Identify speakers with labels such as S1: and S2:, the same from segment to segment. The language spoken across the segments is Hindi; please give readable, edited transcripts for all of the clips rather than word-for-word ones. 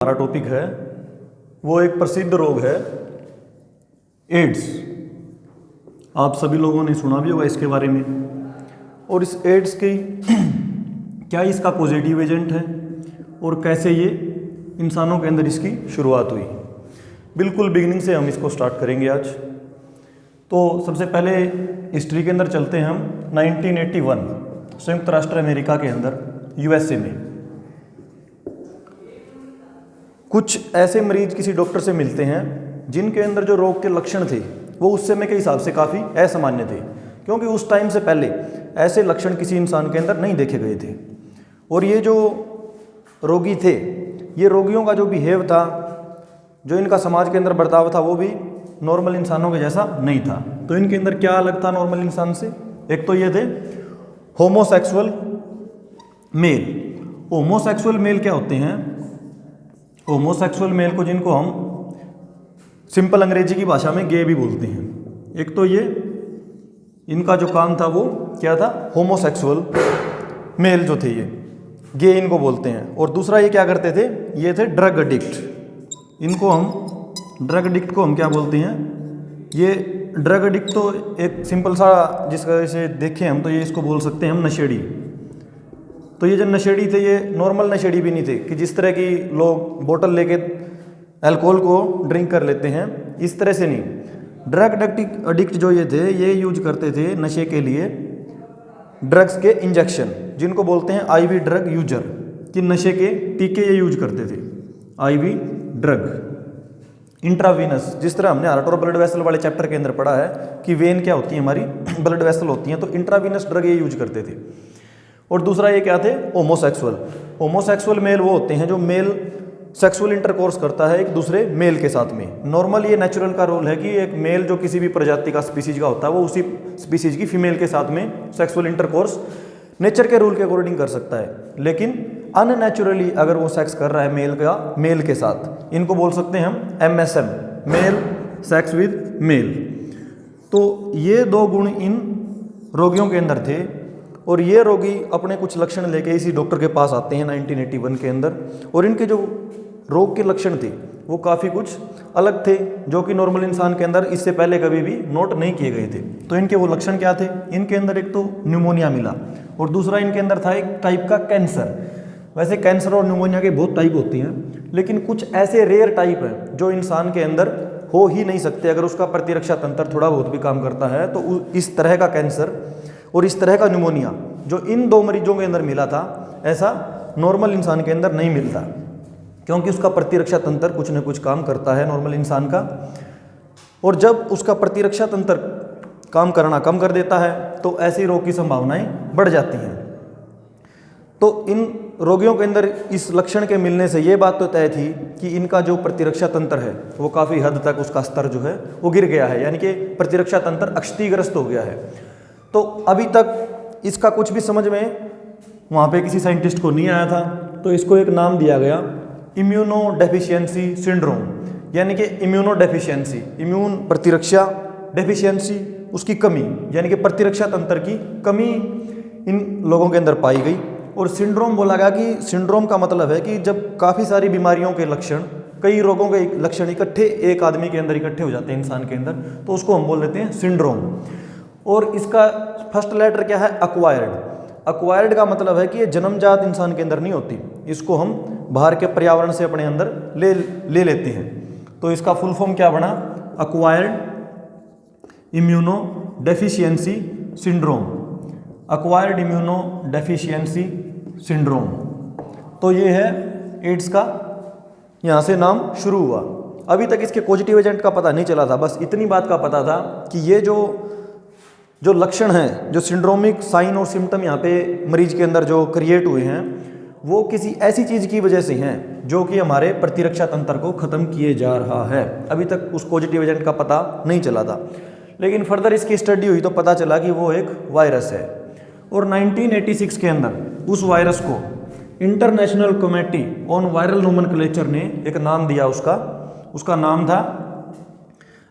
S1: हमारा टॉपिक है वो एक प्रसिद्ध रोग है एड्स। आप सभी लोगों ने सुना भी होगा इसके बारे में। और इस एड्स की क्या इसका पॉजिटिव एजेंट है और कैसे ये इंसानों के अंदर इसकी शुरुआत हुई, बिल्कुल बिगिनिंग से हम इसको स्टार्ट करेंगे आज। तो सबसे पहले हिस्ट्री के अंदर चलते हैं हम 1981 संयुक्त राष्ट्र अमेरिका के अंदर यूएसए में कुछ ऐसे मरीज किसी डॉक्टर से मिलते हैं जिनके अंदर जो रोग के लक्षण थे वो उस समय के हिसाब से काफ़ी असामान्य थे, क्योंकि उस टाइम से पहले ऐसे लक्षण किसी इंसान के अंदर नहीं देखे गए थे। और ये जो रोगी थे, ये रोगियों का जो बिहेव था, जो इनका समाज के अंदर बर्ताव था, वो भी नॉर्मल इंसानों के जैसा नहीं था। तो इनके अंदर क्या अलग था नॉर्मल इंसान से? एक तो ये थे होमोसेक्सुअल मेल। होमोसेक्सुअल मेल क्या होते हैं? होमोसेक्सुअल मेल को, जिनको हम सिंपल अंग्रेजी की भाषा में गे भी बोलते हैं। एक तो ये इनका जो काम था वो क्या था? होमोसेक्सुअल मेल जो थे ये गे इनको बोलते हैं। और दूसरा ये क्या करते थे? ये थे ड्रग एडिक्ट। इनको हम ड्रग एडिक्ट को हम क्या बोलते हैं? ये ड्रग एडिक्ट तो एक सिंपल सा जिसका से देखें हम तो ये इसको बोल सकते हैं हम नशेड़ी। तो ये जो नशेड़ी थे ये नॉर्मल नशेड़ी भी नहीं थे कि जिस तरह की लोग बोतल लेके अल्कोहल को ड्रिंक कर लेते हैं, इस तरह से नहीं। ड्रग एडिक्ट जो ये थे ये यूज करते थे नशे के लिए ड्रग्स के इंजेक्शन, जिनको बोलते हैं आईवी ड्रग यूजर, कि नशे के टीके ये यूज करते थे। आईवी ड्रग इंट्रावीनस, जिस तरह हमने हार्ट और ब्लड वेसल वाले चैप्टर के अंदर पढ़ा है कि वेन क्या होती है, हमारी ब्लड वेसल होती हैं, तो इंट्रावीनस ड्रग ये यूज करते थे। और दूसरा ये क्या थे? होमोसेक्सुअल। होमोसेक्सुअल मेल वो होते हैं जो मेल सेक्सुअल इंटरकोर्स करता है एक दूसरे मेल के साथ में। नॉर्मल ये नेचुरल का रोल है कि एक मेल जो किसी भी प्रजाति का स्पीसीज का होता है वो उसी स्पीसीज की फीमेल के साथ में सेक्सुअल इंटरकोर्स नेचर के रूल के अकॉर्डिंग कर सकता है। लेकिन अननेचुरली अगर वो सेक्स कर रहा है मेल के साथ, इनको बोल सकते हैं हम MSM, male sex with male. तो ये दो गुण इन रोगियों के अंदर थे। और ये रोगी अपने कुछ लक्षण लेके इसी डॉक्टर के पास आते हैं 1981 के अंदर। और इनके जो रोग के लक्षण थे वो काफ़ी कुछ अलग थे, जो कि नॉर्मल इंसान के अंदर इससे पहले कभी भी नोट नहीं किए गए थे। तो इनके वो लक्षण क्या थे? इनके अंदर एक तो न्यूमोनिया मिला, और दूसरा इनके अंदर था एक टाइप का कैंसर। वैसे कैंसर और न्यूमोनिया के बहुत टाइप होती हैं, लेकिन कुछ ऐसे रेयर टाइप हैं जो इंसान के अंदर हो ही नहीं सकते। अगर उसका प्रतिरक्षा तंत्र थोड़ा बहुत भी काम करता है तो इस तरह का कैंसर और इस तरह का न्यूमोनिया जो इन दो मरीजों के अंदर मिला था, ऐसा नॉर्मल इंसान के अंदर नहीं मिलता, क्योंकि उसका प्रतिरक्षा तंत्र कुछ न कुछ काम करता है नॉर्मल इंसान का। और जब उसका प्रतिरक्षा तंत्र काम करना कम कर देता है तो ऐसे रोग की संभावनाएं बढ़ जाती हैं। तो इन रोगियों के अंदर इस लक्षण के मिलने से ये बात तो तय थी कि इनका जो प्रतिरक्षा तंत्र है वो काफ़ी हद तक उसका स्तर जो है वो गिर गया है, यानी कि प्रतिरक्षा तंत्र क्षतिग्रस्त हो गया है। तो अभी तक इसका कुछ भी समझ में वहाँ पे किसी साइंटिस्ट को नहीं आया था, तो इसको एक नाम दिया गया इम्यूनो डेफिशिएंसी सिंड्रोम, यानी कि इम्यूनो डेफिशिएंसी, इम्यून प्रतिरक्षा, डेफिशिएंसी उसकी कमी, यानी कि प्रतिरक्षा तंत्र की कमी इन लोगों के अंदर पाई गई। और सिंड्रोम बोला गया कि सिंड्रोम का मतलब है कि जब काफ़ी सारी बीमारियों के लक्षण, कई रोगों के लक्षण इकट्ठे एक आदमी के अंदर इकट्ठे हो जाते हैं इंसान के अंदर, तो उसको हम बोल देते हैं सिंड्रोम। और इसका फर्स्ट लेटर क्या है? अक्वायर्ड। अक्वायर्ड का मतलब है कि ये जन्मजात इंसान के अंदर नहीं होती, इसको हम बाहर के पर्यावरण से अपने अंदर ले लेते हैं। तो इसका फुल फॉर्म क्या बना? Acquired immuno deficiency syndrome. Acquired immuno deficiency syndrome. तो ये है एड्स का, यहाँ से नाम शुरू हुआ। अभी तक इसके पॉजिटिव एजेंट का पता नहीं चला था, बस इतनी बात का पता था कि ये जो लक्षण हैं, जो सिंड्रोमिक साइन और सिम्टम यहाँ पे मरीज के अंदर जो क्रिएट हुए हैं, वो किसी ऐसी चीज़ की वजह से हैं जो कि हमारे प्रतिरक्षा तंत्र को ख़त्म किए जा रहा है। अभी तक उस पॉजिटिव एजेंट का पता नहीं चला था, लेकिन फर्दर इसकी स्टडी हुई तो पता चला कि वो एक वायरस है। और 1986 के अंदर उस वायरस को international committee on viral nomenclature ने एक नाम दिया, उसका नाम था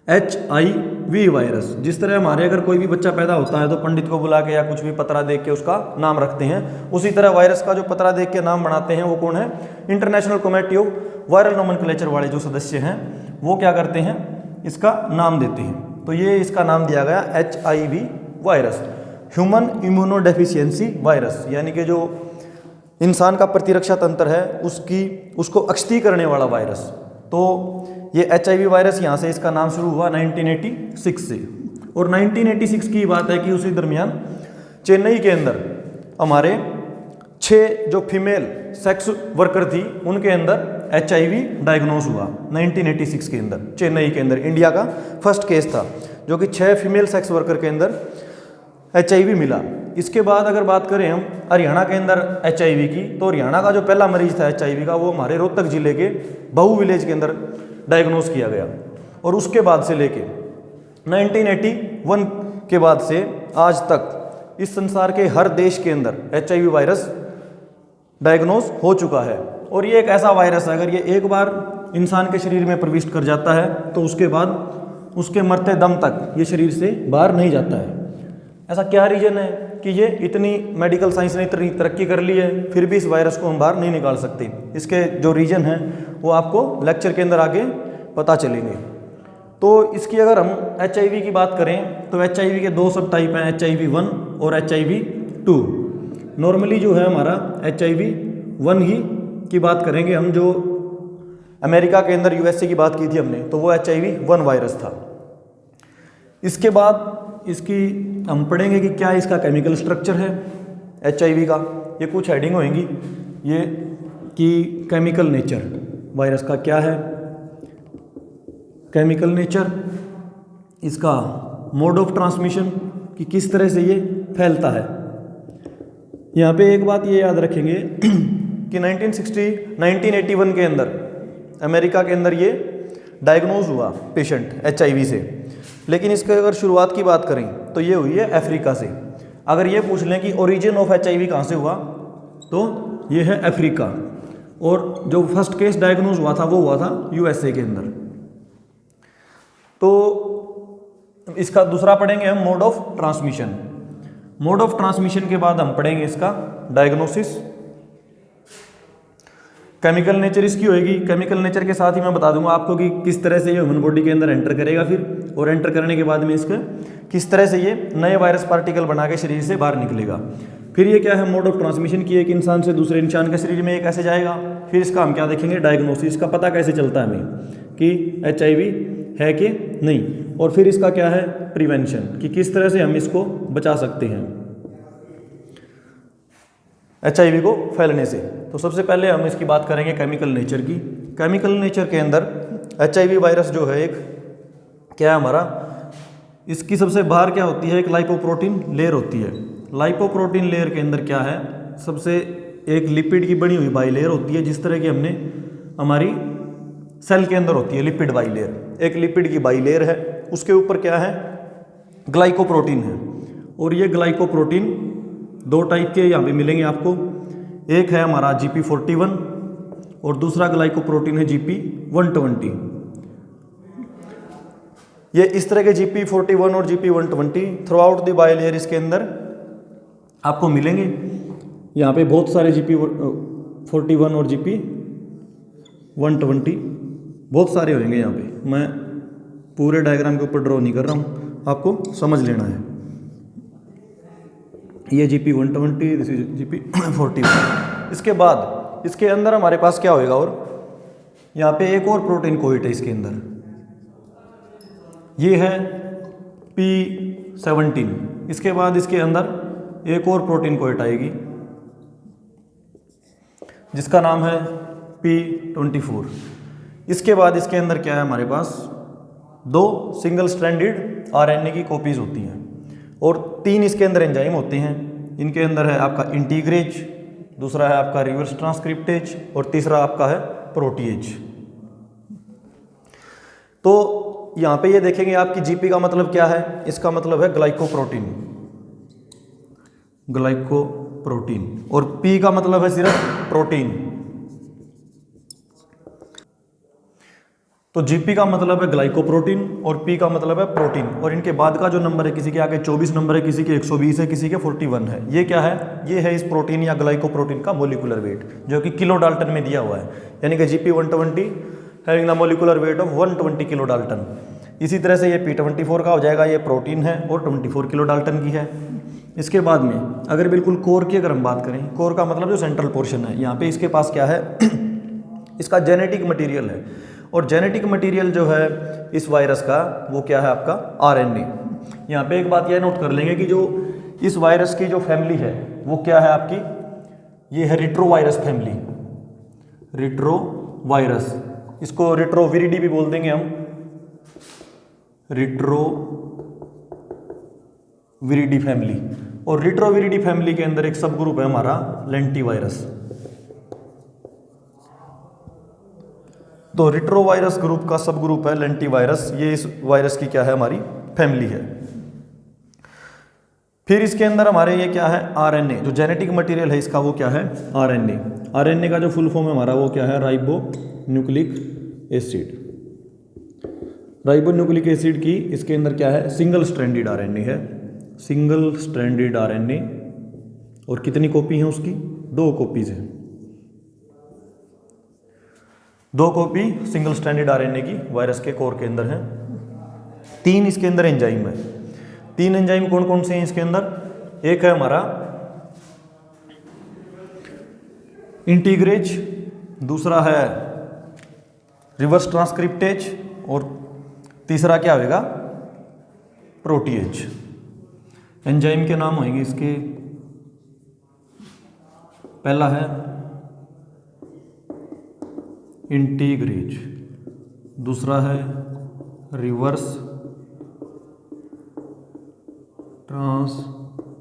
S1: HIV वी वायरस। जिस तरह हमारे अगर कोई भी बच्चा पैदा होता है तो पंडित को बुला के या कुछ भी पतरा देख के उसका नाम रखते हैं, उसी तरह वायरस का जो पतरा देख के नाम बनाते हैं वो कौन है? International committee of viral nomenclature वाले जो सदस्य हैं वो क्या करते हैं? इसका नाम देते हैं। तो ये इसका नाम दिया गया HIV virus, human immunodeficiency virus, यानी कि जो इंसान का प्रतिरक्षा तंत्र है उसको अक्षती करने वाला वायरस। तो ये HIV वायरस यहाँ से इसका नाम शुरू हुआ 1986 से। और 1986 की बात है कि उसी दरमियान चेन्नई के अंदर हमारे 6 जो फीमेल सेक्स वर्कर थी उनके अंदर HIV डायग्नोस हुआ 1986 के अंदर, चेन्नई के अंदर। इंडिया का फर्स्ट केस था जो कि 6 फीमेल सेक्स वर्कर के अंदर HIV मिला। इसके बाद अगर बात करें हम हरियाणा के अंदर HIV की, तो हरियाणा का जो पहला मरीज था HIV का वो हमारे रोहतक जिले के बहू विलेज के अंदर डायग्नोस किया गया। और उसके बाद से लेके 1981 के बाद से आज तक इस संसार के हर देश के अंदर HIV वायरस डायग्नोस हो चुका है। और ये एक ऐसा वायरस है, अगर ये एक बार इंसान के शरीर में प्रविष्ट कर जाता है तो उसके बाद उसके मरते दम तक ये शरीर से बाहर नहीं जाता है। ऐसा क्या रीजन है कि ये इतनी मेडिकल साइंस ने इतनी तरक्की कर ली है फिर भी इस वायरस को हम बाहर नहीं निकाल सकते? इसके जो रीजन हैं वो आपको लेक्चर के अंदर आगे पता चलेंगे। तो इसकी अगर हम HIV की बात करें तो HIV के 2 सब टाइप हैं, HIV-1 और HIV-2। नॉर्मली जो है हमारा HIV-1 ही की बात करेंगे हम। जो अमेरिका के अंदर USA की बात की थी हमने तो वो HIV-1 वायरस था। इसके बाद इसकी हम पढ़ेंगे कि क्या इसका केमिकल स्ट्रक्चर है HIV का। ये कुछ हेडिंग होंगी ये कि केमिकल नेचर वायरस का क्या है, केमिकल नेचर, इसका मोड ऑफ ट्रांसमिशन कि किस तरह से ये फैलता है। यहाँ पे एक बात ये याद रखेंगे कि 1981 के अंदर अमेरिका के अंदर ये डायग्नोज हुआ पेशेंट HIV से, लेकिन इसके अगर शुरुआत की बात करें तो ये हुई है अफ्रीका से। अगर ये पूछ लें कि ओरिजिन ऑफ HIV कहाँ से हुआ तो ये है अफ्रीका। और जो फर्स्ट केस डायग्नोज हुआ था वो हुआ था USA के अंदर। तो इसका दूसरा पढ़ेंगे हम mode of transmission. Mode of transmission के बाद हम पढ़ेंगे इसका डायग्नोसिस। केमिकल नेचर इसकी होएगी। केमिकल नेचर के साथ ही मैं बता दूंगा आपको कि किस तरह से ये ह्यूमन बॉडी के अंदर एंटर करेगा फिर, और एंटर करने के बाद में इसका किस तरह से ये नए वायरस पार्टिकल बना के शरीर से बाहर निकलेगा। फिर ये क्या है मोड ऑफ ट्रांसमिशन की, एक इंसान से दूसरे इंसान के शरीर में ये कैसे जाएगा। फिर इसका हम क्या देखेंगे डायग्नोसिस का, पता कैसे चलता है हमें कि HIV है कि नहीं। और फिर इसका क्या है प्रिवेंशन कि किस तरह से हम इसको बचा सकते हैं HIV को फैलने से। तो सबसे पहले हम इसकी बात करेंगे केमिकल नेचर की। केमिकल नेचर के अंदर HIV वायरस जो है एक क्या है हमारा, इसकी सबसे बाहर क्या होती है, एक लाइपोप्रोटीन लेयर होती है। लाइपोप्रोटीन लेयर के अंदर क्या है, सबसे एक लिपिड की बनी हुई बाई लेयर होती है, जिस तरह की हमने हमारी सेल के अंदर होती है लिपिड बाई लेयर। एक लिपिड की बाई लेयर है, उसके ऊपर क्या है ग्लाइकोप्रोटीन है। और ये ग्लाइकोप्रोटीन 2 टाइप के यहाँ पे मिलेंगे आपको। एक है हमारा GP41 और दूसरा ग्लाइकोप्रोटीन है GP120। ये इस तरह के GP41 और GP120 through out the by layer इसके अंदर आपको मिलेंगे। यहाँ पे बहुत सारे GP41 और GP120 बहुत सारे होंगे। यहाँ पे मैं पूरे डायग्राम के ऊपर ड्रॉ नहीं कर रहा हूँ, आपको समझ लेना है। ये GP120, दिस इज GP41। इसके बाद इसके अंदर हमारे पास क्या होएगा, और यहाँ पे एक और प्रोटीन कोइट है इसके अंदर, ये है P17। इसके बाद इसके अंदर एक और प्रोटीन कोइट आएगी जिसका नाम है P24। इसके बाद इसके अंदर क्या है हमारे पास 2 सिंगल स्ट्रैंडेड RNA की कॉपीज होती हैं और 3 इसके अंदर एंजाइम होते हैं। इनके अंदर है आपका इंटीग्रेज, दूसरा है आपका रिवर्स ट्रांसक्रिप्टेज और तीसरा आपका है प्रोटीएज। तो यहाँ पे ये देखेंगे आपकी GP का मतलब क्या है, इसका मतलब है ग्लाइकोप्रोटीन, ग्लाइकोप्रोटीन, और P का मतलब है सिर्फ प्रोटीन। तो जीपी का मतलब है ग्लाइकोप्रोटीन और पी का मतलब है प्रोटीन, और इनके बाद का जो नंबर है किसी के आगे 24 नंबर है, किसी के 120 है, किसी के 41 है। ये क्या है? ये है इस प्रोटीन या ग्लाइकोप्रोटीन का मोलिकुलर वेट, जो कि किलो डाल्टन में दिया हुआ है, यानी कि GP 120 having the molecular weight of 120 kilo Dalton. इसी तरह से ये P24 का हो जाएगा, ये प्रोटीन है और 24 किलो डाल्टन की है। इसके बाद में अगर बिल्कुल कोर की अगर हम बात करें, कोर का मतलब जो सेंट्रल पोर्शन है, यहाँ पे इसके पास क्या है इसका जेनेटिक मटेरियल है, और जेनेटिक मटेरियल जो है इस वायरस का वो क्या है आपका आरएनए। यहाँ पे एक बात यह नोट कर लेंगे कि जो इस वायरस की जो फैमिली है वो क्या है आपकी, ये है रिट्रोवायरस फैमिली, रिट्रोवायरस, इसको रिट्रोविरिडी भी बोल देंगे हम, रिट्रोविरिडी फैमिली। और रिट्रोविरिडी फैमिली के अंदर एक सब ग्रुप है हमारा लेंटिवायरस। तो रिट्रोवायरस ग्रुप का सब ग्रुप है लेंटिवायरस, ये इस वायरस की क्या है हमारी फैमिली है। फिर इसके अंदर हमारे ये क्या है आरएनए, जो जेनेटिक मटेरियल है इसका वो क्या है आरएनए। आरएनए का जो फुल फॉर्म है हमारा वो क्या है ribo nucleic acid. Ribo nucleic acid की इसके अंदर क्या है सिंगल स्ट्रैंडेड आरएनए है, सिंगल स्ट्रैंडेड आरएनए। और कितनी कॉपी है उसकी? 2 कॉपीज है, 2 कॉपी सिंगल स्ट्रैंडेड आरएनए की वायरस के कोर के अंदर है। 3 इसके अंदर एंजाइम है। 3 एंजाइम कौन कौन से हैं इसके अंदर? एक है हमारा इंटीग्रेज, दूसरा है रिवर्स ट्रांसक्रिप्टेज, और तीसरा क्या होगा प्रोटीएज। एंजाइम के नाम होंगे इसके, पहला है इंटीग्रेज, दूसरा है रिवर्स ट्रांसक्रिप्टेज,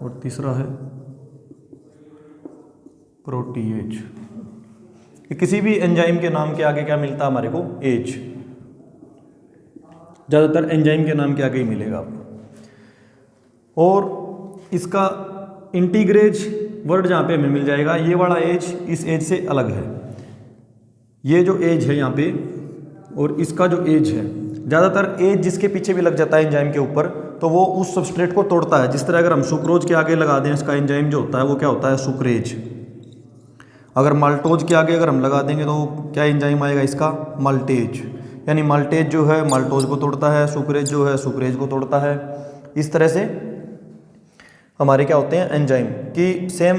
S1: और तीसरा है प्रोटीएज। किसी भी एंजाइम के नाम के आगे क्या मिलता है हमारे को? एज। ज़्यादातर एंजाइम के नाम के आगे ही मिलेगा आपको। और इसका इंटीग्रेज वर्ड जहाँ पे हमें मिल जाएगा, ये वाला एज इस एज से अलग है। ये जो एज है यहाँ पे और इसका जो एज है, ज़्यादातर एज जिसके पीछे भी लग जाता है एंजाइम के ऊपर तो वो उस सबस्ट्रेट को तोड़ता है। जिस तरह अगर हम सुक्रोज के आगे लगा दें इसका एंजाइम जो होता है वो क्या होता है सुक्रेज। अगर माल्टोज के आगे अगर हम लगा देंगे तो क्या एंजाइम आएगा इसका? माल्टेज। यानी माल्टेज जो है माल्टोज को तोड़ता है, सुक्रेज जो है सुक्रेज को तोड़ता है। इस तरह से हमारे क्या होते हैं एंजाइम कि सेम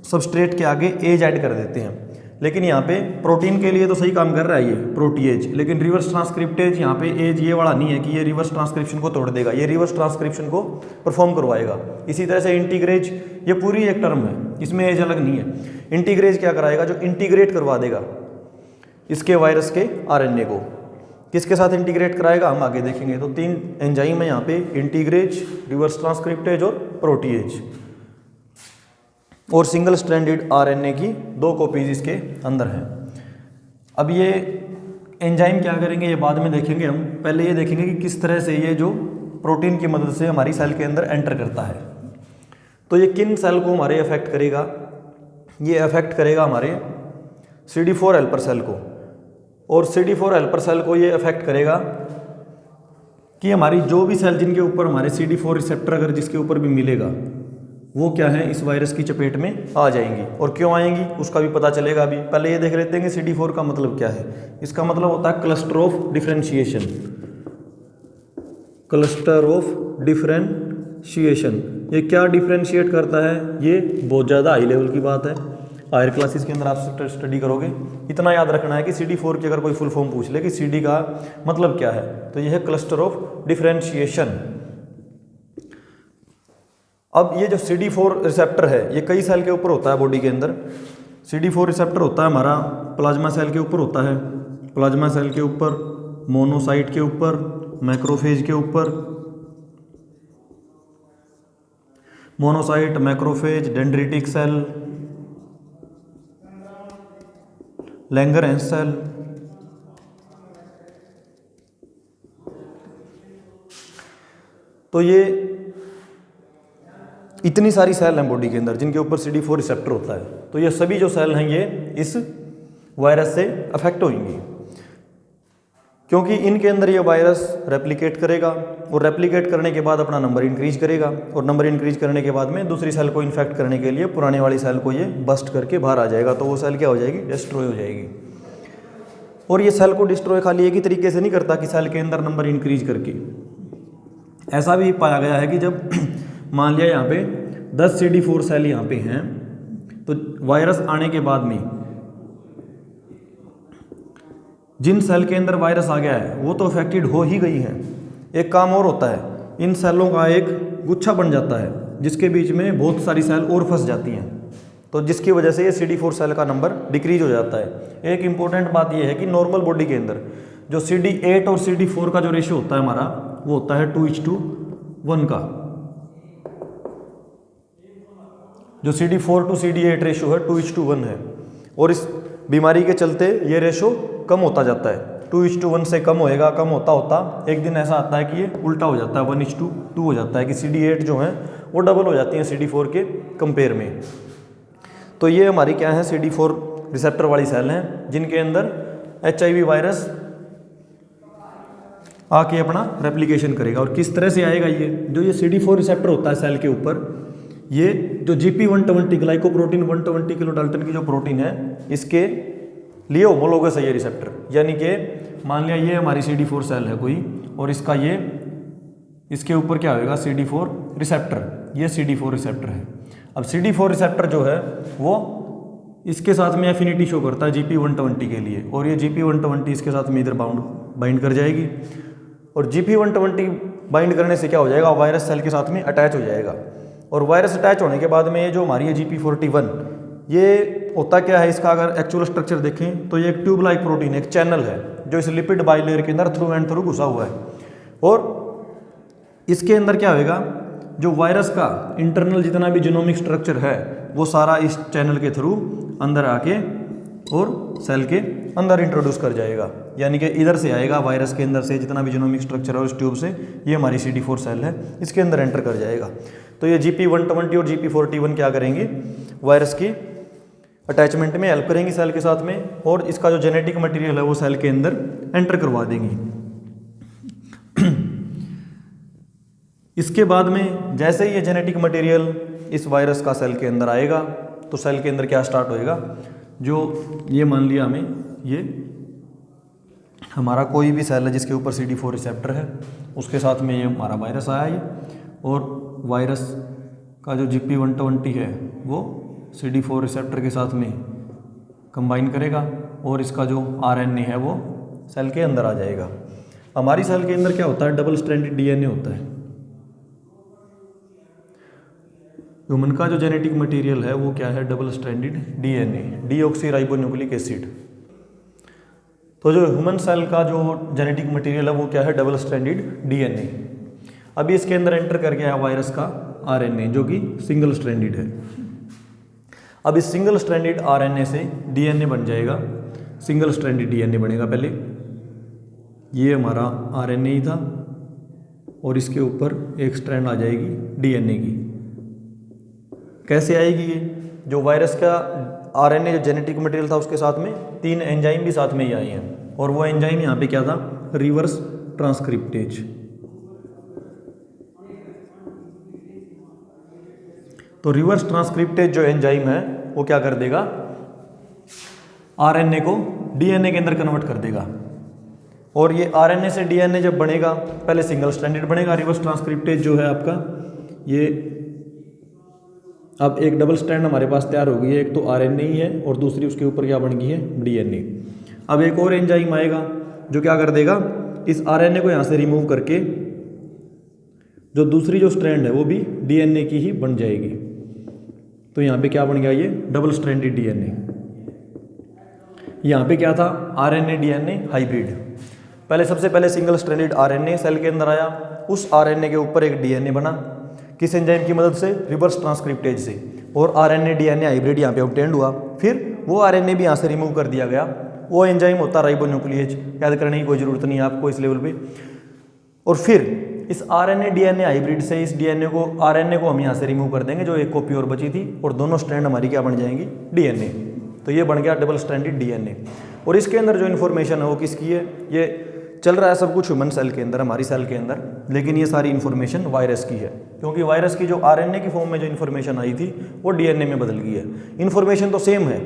S1: सबस्ट्रेट के आगे एज ऐड कर देते हैं। लेकिन यहाँ पे प्रोटीन के लिए तो सही काम कर रहा है ये प्रोटीएज, लेकिन रिवर्स ट्रांसक्रिप्टेज यहाँ पे एज ये वाला नहीं है कि ये रिवर्स ट्रांसक्रिप्शन को तोड़ देगा, ये रिवर्स ट्रांसक्रिप्शन को परफॉर्म करवाएगा। इसी तरह से इंटीग्रेज, ये पूरी एक टर्म है, इसमें एज अलग नहीं है। इंटीग्रेज क्या कराएगा? जो इंटीग्रेट करवा देगा इसके वायरस के आरएनए को। किसके साथ इंटीग्रेट कराएगा हम आगे देखेंगे। तो 3 एंजाइम है यहाँ पे, इंटीग्रेज, रिवर्स ट्रांसक्रिप्टेज और प्रोटीएज। और सिंगल स्ट्रैंडेड आरएनए की 2 कॉपीज इसके अंदर हैं। अब ये एंजाइम क्या करेंगे ये बाद में देखेंगे हम, पहले ये देखेंगे कि किस तरह से ये जो प्रोटीन की मदद से हमारी सेल के अंदर एंटर करता है। तो ये किन सेल को हमारे अफेक्ट करेगा? ये अफेक्ट करेगा हमारे CD4 हेल्पर सेल को। और CD4 हेल्पर सेल को ये अफेक्ट करेगा कि हमारी जो भी सेल जिनके ऊपर हमारे CD4 रिसेप्टर अगर जिसके ऊपर भी मिलेगा वो क्या है इस वायरस की चपेट में आ जाएंगी। और क्यों आएंगी उसका भी पता चलेगा। अभी पहले ये देख लेते हैं कि CD4 का मतलब क्या है। इसका मतलब होता है cluster of differentiation. Cluster of differentiation, ये क्या डिफरेंशिएट करता है? ये बहुत ज़्यादा हाई लेवल की बात है, हायर क्लासेस के अंदर आप स्टडी करोगे। इतना याद रखना है कि CD4 की अगर कोई फुल फॉर्म पूछ ले कि CD का मतलब क्या है तो यह है क्लस्टर ऑफ डिफरेंशिएशन। अब ये जो CD4 रिसेप्टर है ये कई सेल के ऊपर होता है बॉडी के अंदर। CD4 रिसेप्टर होता है हमारा प्लाज्मा सेल के ऊपर होता है, प्लाज्मा सेल के ऊपर, मोनोसाइट के ऊपर, मैक्रोफेज के ऊपर, monocyte, macrophage, dendritic cell, Langerhans cell. तो ये इतनी सारी सेल हैं बॉडी के अंदर जिनके ऊपर CD4 रिसेप्टर होता है। तो ये सभी जो सेल हैं ये इस वायरस से अफेक्ट होंगी, क्योंकि इनके अंदर ये वायरस रेप्लिकेट करेगा और रेप्लिकेट करने के बाद अपना नंबर इंक्रीज करेगा, और नंबर इंक्रीज करने के बाद में दूसरी सेल को इन्फेक्ट करने के लिए पुराने वाली सेल को ये बस्ट करके बाहर आ जाएगा, तो वो सेल क्या हो जाएगी, डिस्ट्रॉय हो जाएगी। और ये सेल को डिस्ट्रॉय खाली एक ही तरीके से नहीं करता कि सेल के अंदर नंबर इंक्रीज करके, ऐसा भी पाया गया है कि जब मान लिया यहाँ पे 10 CD4 सेल यहाँ पे हैं, तो वायरस आने के बाद में जिन सेल के अंदर वायरस आ गया है वो तो अफेक्टेड हो ही गई हैं, एक काम और होता है, इन सेलों का एक गुच्छा बन जाता है जिसके बीच में बहुत सारी सेल और फंस जाती हैं, तो जिसकी वजह से ये CD4 सेल का नंबर डिक्रीज हो जाता है। एक इम्पॉर्टेंट बात ये है कि नॉर्मल बॉडी के अंदर जो CD8 और CD4 का जो रेशियो होता है हमारा, वो होता है 2:1 का। जो CD4 to CD8 रेशियो है 2:1 है, और इस बीमारी के चलते ये रेशो कम होता जाता है, 2:1 से कम होएगा, कम होता होता एक दिन ऐसा आता है कि ये उल्टा हो जाता है, 1:2 हो जाता है कि CD8 जो है वो डबल हो जाती हैं CD4 के कंपेयर में। तो ये हमारी क्या है, CD4 रिसेप्टर वाली सेल हैं जिनके अंदर HIV वायरस आके अपना रेप्लिकेशन करेगा। और किस तरह से आएगा, ये जो ये CD4 रिसेप्टर होता है सेल के ऊपर, ये जो GP120 ग्लाइकोप्रोटीन 120 किलो डाल्टन की जो प्रोटीन है, इसके लिए होमोलोगस है ये रिसेप्टर, यानी कि मान लिया ये हमारी CD4 सेल है कोई, और इसका ये इसके ऊपर क्या होगा, CD4 रिसेप्टर, ये CD4 रिसेप्टर है। अब CD4 रिसेप्टर जो है वो इसके साथ में एफिनिटी शो करता है GP120 के लिए, और ये GP120 इसके साथ में इधर बाइंड कर जाएगी, और GP120 बाइंड करने से क्या हो जाएगा, वायरस सेल के साथ में अटैच हो जाएगा, और वायरस अटैच होने के बाद में ये जो हमारी है GP41, ये होता क्या है, इसका अगर एक्चुअल स्ट्रक्चर देखें तो ये एक ट्यूब लाइक प्रोटीन, एक चैनल है जो इस लिपिड बाइलेयर के अंदर थ्रू एंड थ्रू घुसा हुआ है, और इसके अंदर क्या होगा, जो वायरस का इंटरनल जितना भी जीनोमिक स्ट्रक्चर है वो सारा इस चैनल के थ्रू अंदर आके और सेल के अंदर इंट्रोड्यूस कर जाएगा, यानी कि इधर से आएगा वायरस के अंदर से जितना भी जीनोमिक स्ट्रक्चर है उस ट्यूब से, ये हमारी CD4 सेल है, इसके अंदर एंटर कर जाएगा। तो ये GP120 और GP41 क्या करेंगे, वायरस की अटैचमेंट में हेल्प करेंगी सेल के साथ में, और इसका जो जेनेटिक मटेरियल है वो सेल के अंदर एंटर करवा देंगी। इसके बाद में जैसे ही ये जेनेटिक मटेरियल इस वायरस का सेल के अंदर आएगा, तो सेल के अंदर क्या स्टार्ट होएगा, जो ये मान लिया हमें ये हमारा कोई भी सेल है जिसके ऊपर CD4 रिसेप्टर है, उसके साथ में ये हमारा वायरस आया ये, और वायरस का जो GP120 है वो CD4 रिसेप्टर के साथ में कंबाइन करेगा, और इसका जो RNA है वो सेल के अंदर आ जाएगा। हमारी सेल के अंदर क्या होता है, डबल स्ट्रैंडेड DNA होता है। ह्यूमन का जो जेनेटिक मटेरियल है वो क्या है, double stranded DNA, deoxyribonucleic acid. तो जो ह्यूमन सेल का जो जेनेटिक मटेरियल है वो क्या है, डबल स्ट्रैंडेड DNA। अभी इसके अंदर एंटर कर गया है वायरस का RNA जो कि सिंगल स्ट्रैंडेड है। अब इस सिंगल स्ट्रैंडेड RNA से DNA बन जाएगा, सिंगल स्ट्रैंडेड DNA बनेगा। पहले ये हमारा RNA ही था, और इसके ऊपर एक स्ट्रैंड आ जाएगी DNA की। कैसे आएगी ये, जो वायरस का RNA जो जेनेटिक मटेरियल था उसके साथ में 3 एंजाइम भी साथ में ही आई हैं, और वो एंजाइम यहाँ पे क्या था, रिवर्स ट्रांसक्रिप्टेज। तो रिवर्स ट्रांसक्रिप्टेज जो एंजाइम है वो क्या कर देगा, RNA को DNA के अंदर कन्वर्ट कर देगा, और ये RNA से DNA जब बनेगा, पहले सिंगल स्ट्रैंडेड बनेगा, रिवर्स ट्रांसक्रिप्टेज जो है आपका ये, अब एक डबल स्ट्रैंड हमारे पास तैयार हो गई है, एक तो RNA ही है और दूसरी उसके ऊपर क्या बन गई है, DNA। अब एक और एंजाइम आएगा जो क्या कर देगा, इस RNA को यहाँ से रिमूव करके जो दूसरी जो स्ट्रैंड है वो भी DNA की ही बन जाएगी। तो यहाँ पे क्या बन गया, ये डबल स्ट्रैंडेड DNA। यहाँ पे क्या था, RNA DNA हाइब्रिड। पहले सबसे पहले सिंगल स्ट्रैंडेड RNA सेल के अंदर आया, उस RNA के ऊपर एक DNA बना, किस एंजाइम की मदद से, रिवर्स ट्रांसक्रिप्टेज से, और RNA DNA हाइब्रिड यहाँ पे ऑब्टेंड हुआ। फिर वो RNA भी यहाँ से रिमूव कर दिया गया, वो एंजाइम होता राइबोन्यूक्लिएज, याद करने की कोई ज़रूरत नहीं है आपको इस लेवल पे। और फिर इस RNA DNA हाइब्रिड से इस RNA को हम यहाँ से रिमूव कर देंगे, जो एक कॉपी और बची थी, और दोनों स्ट्रैंड हमारी क्या बन जाएंगी, DNA। तो ये बन गया डबल स्ट्रैंडेड डीएनए। और इसके अंदर जो इन्फॉर्मेशन है वो किसकी है, ये चल रहा है सब कुछ ह्यूमन सेल के अंदर, हमारी सेल के अंदर, लेकिन ये सारी इन्फॉर्मेशन वायरस की है, क्योंकि वायरस की जो आरएनए की फॉर्म में जो इन्फॉर्मेशन आई थी वो डीएनए में बदल गई है। इन्फॉर्मेशन तो सेम है,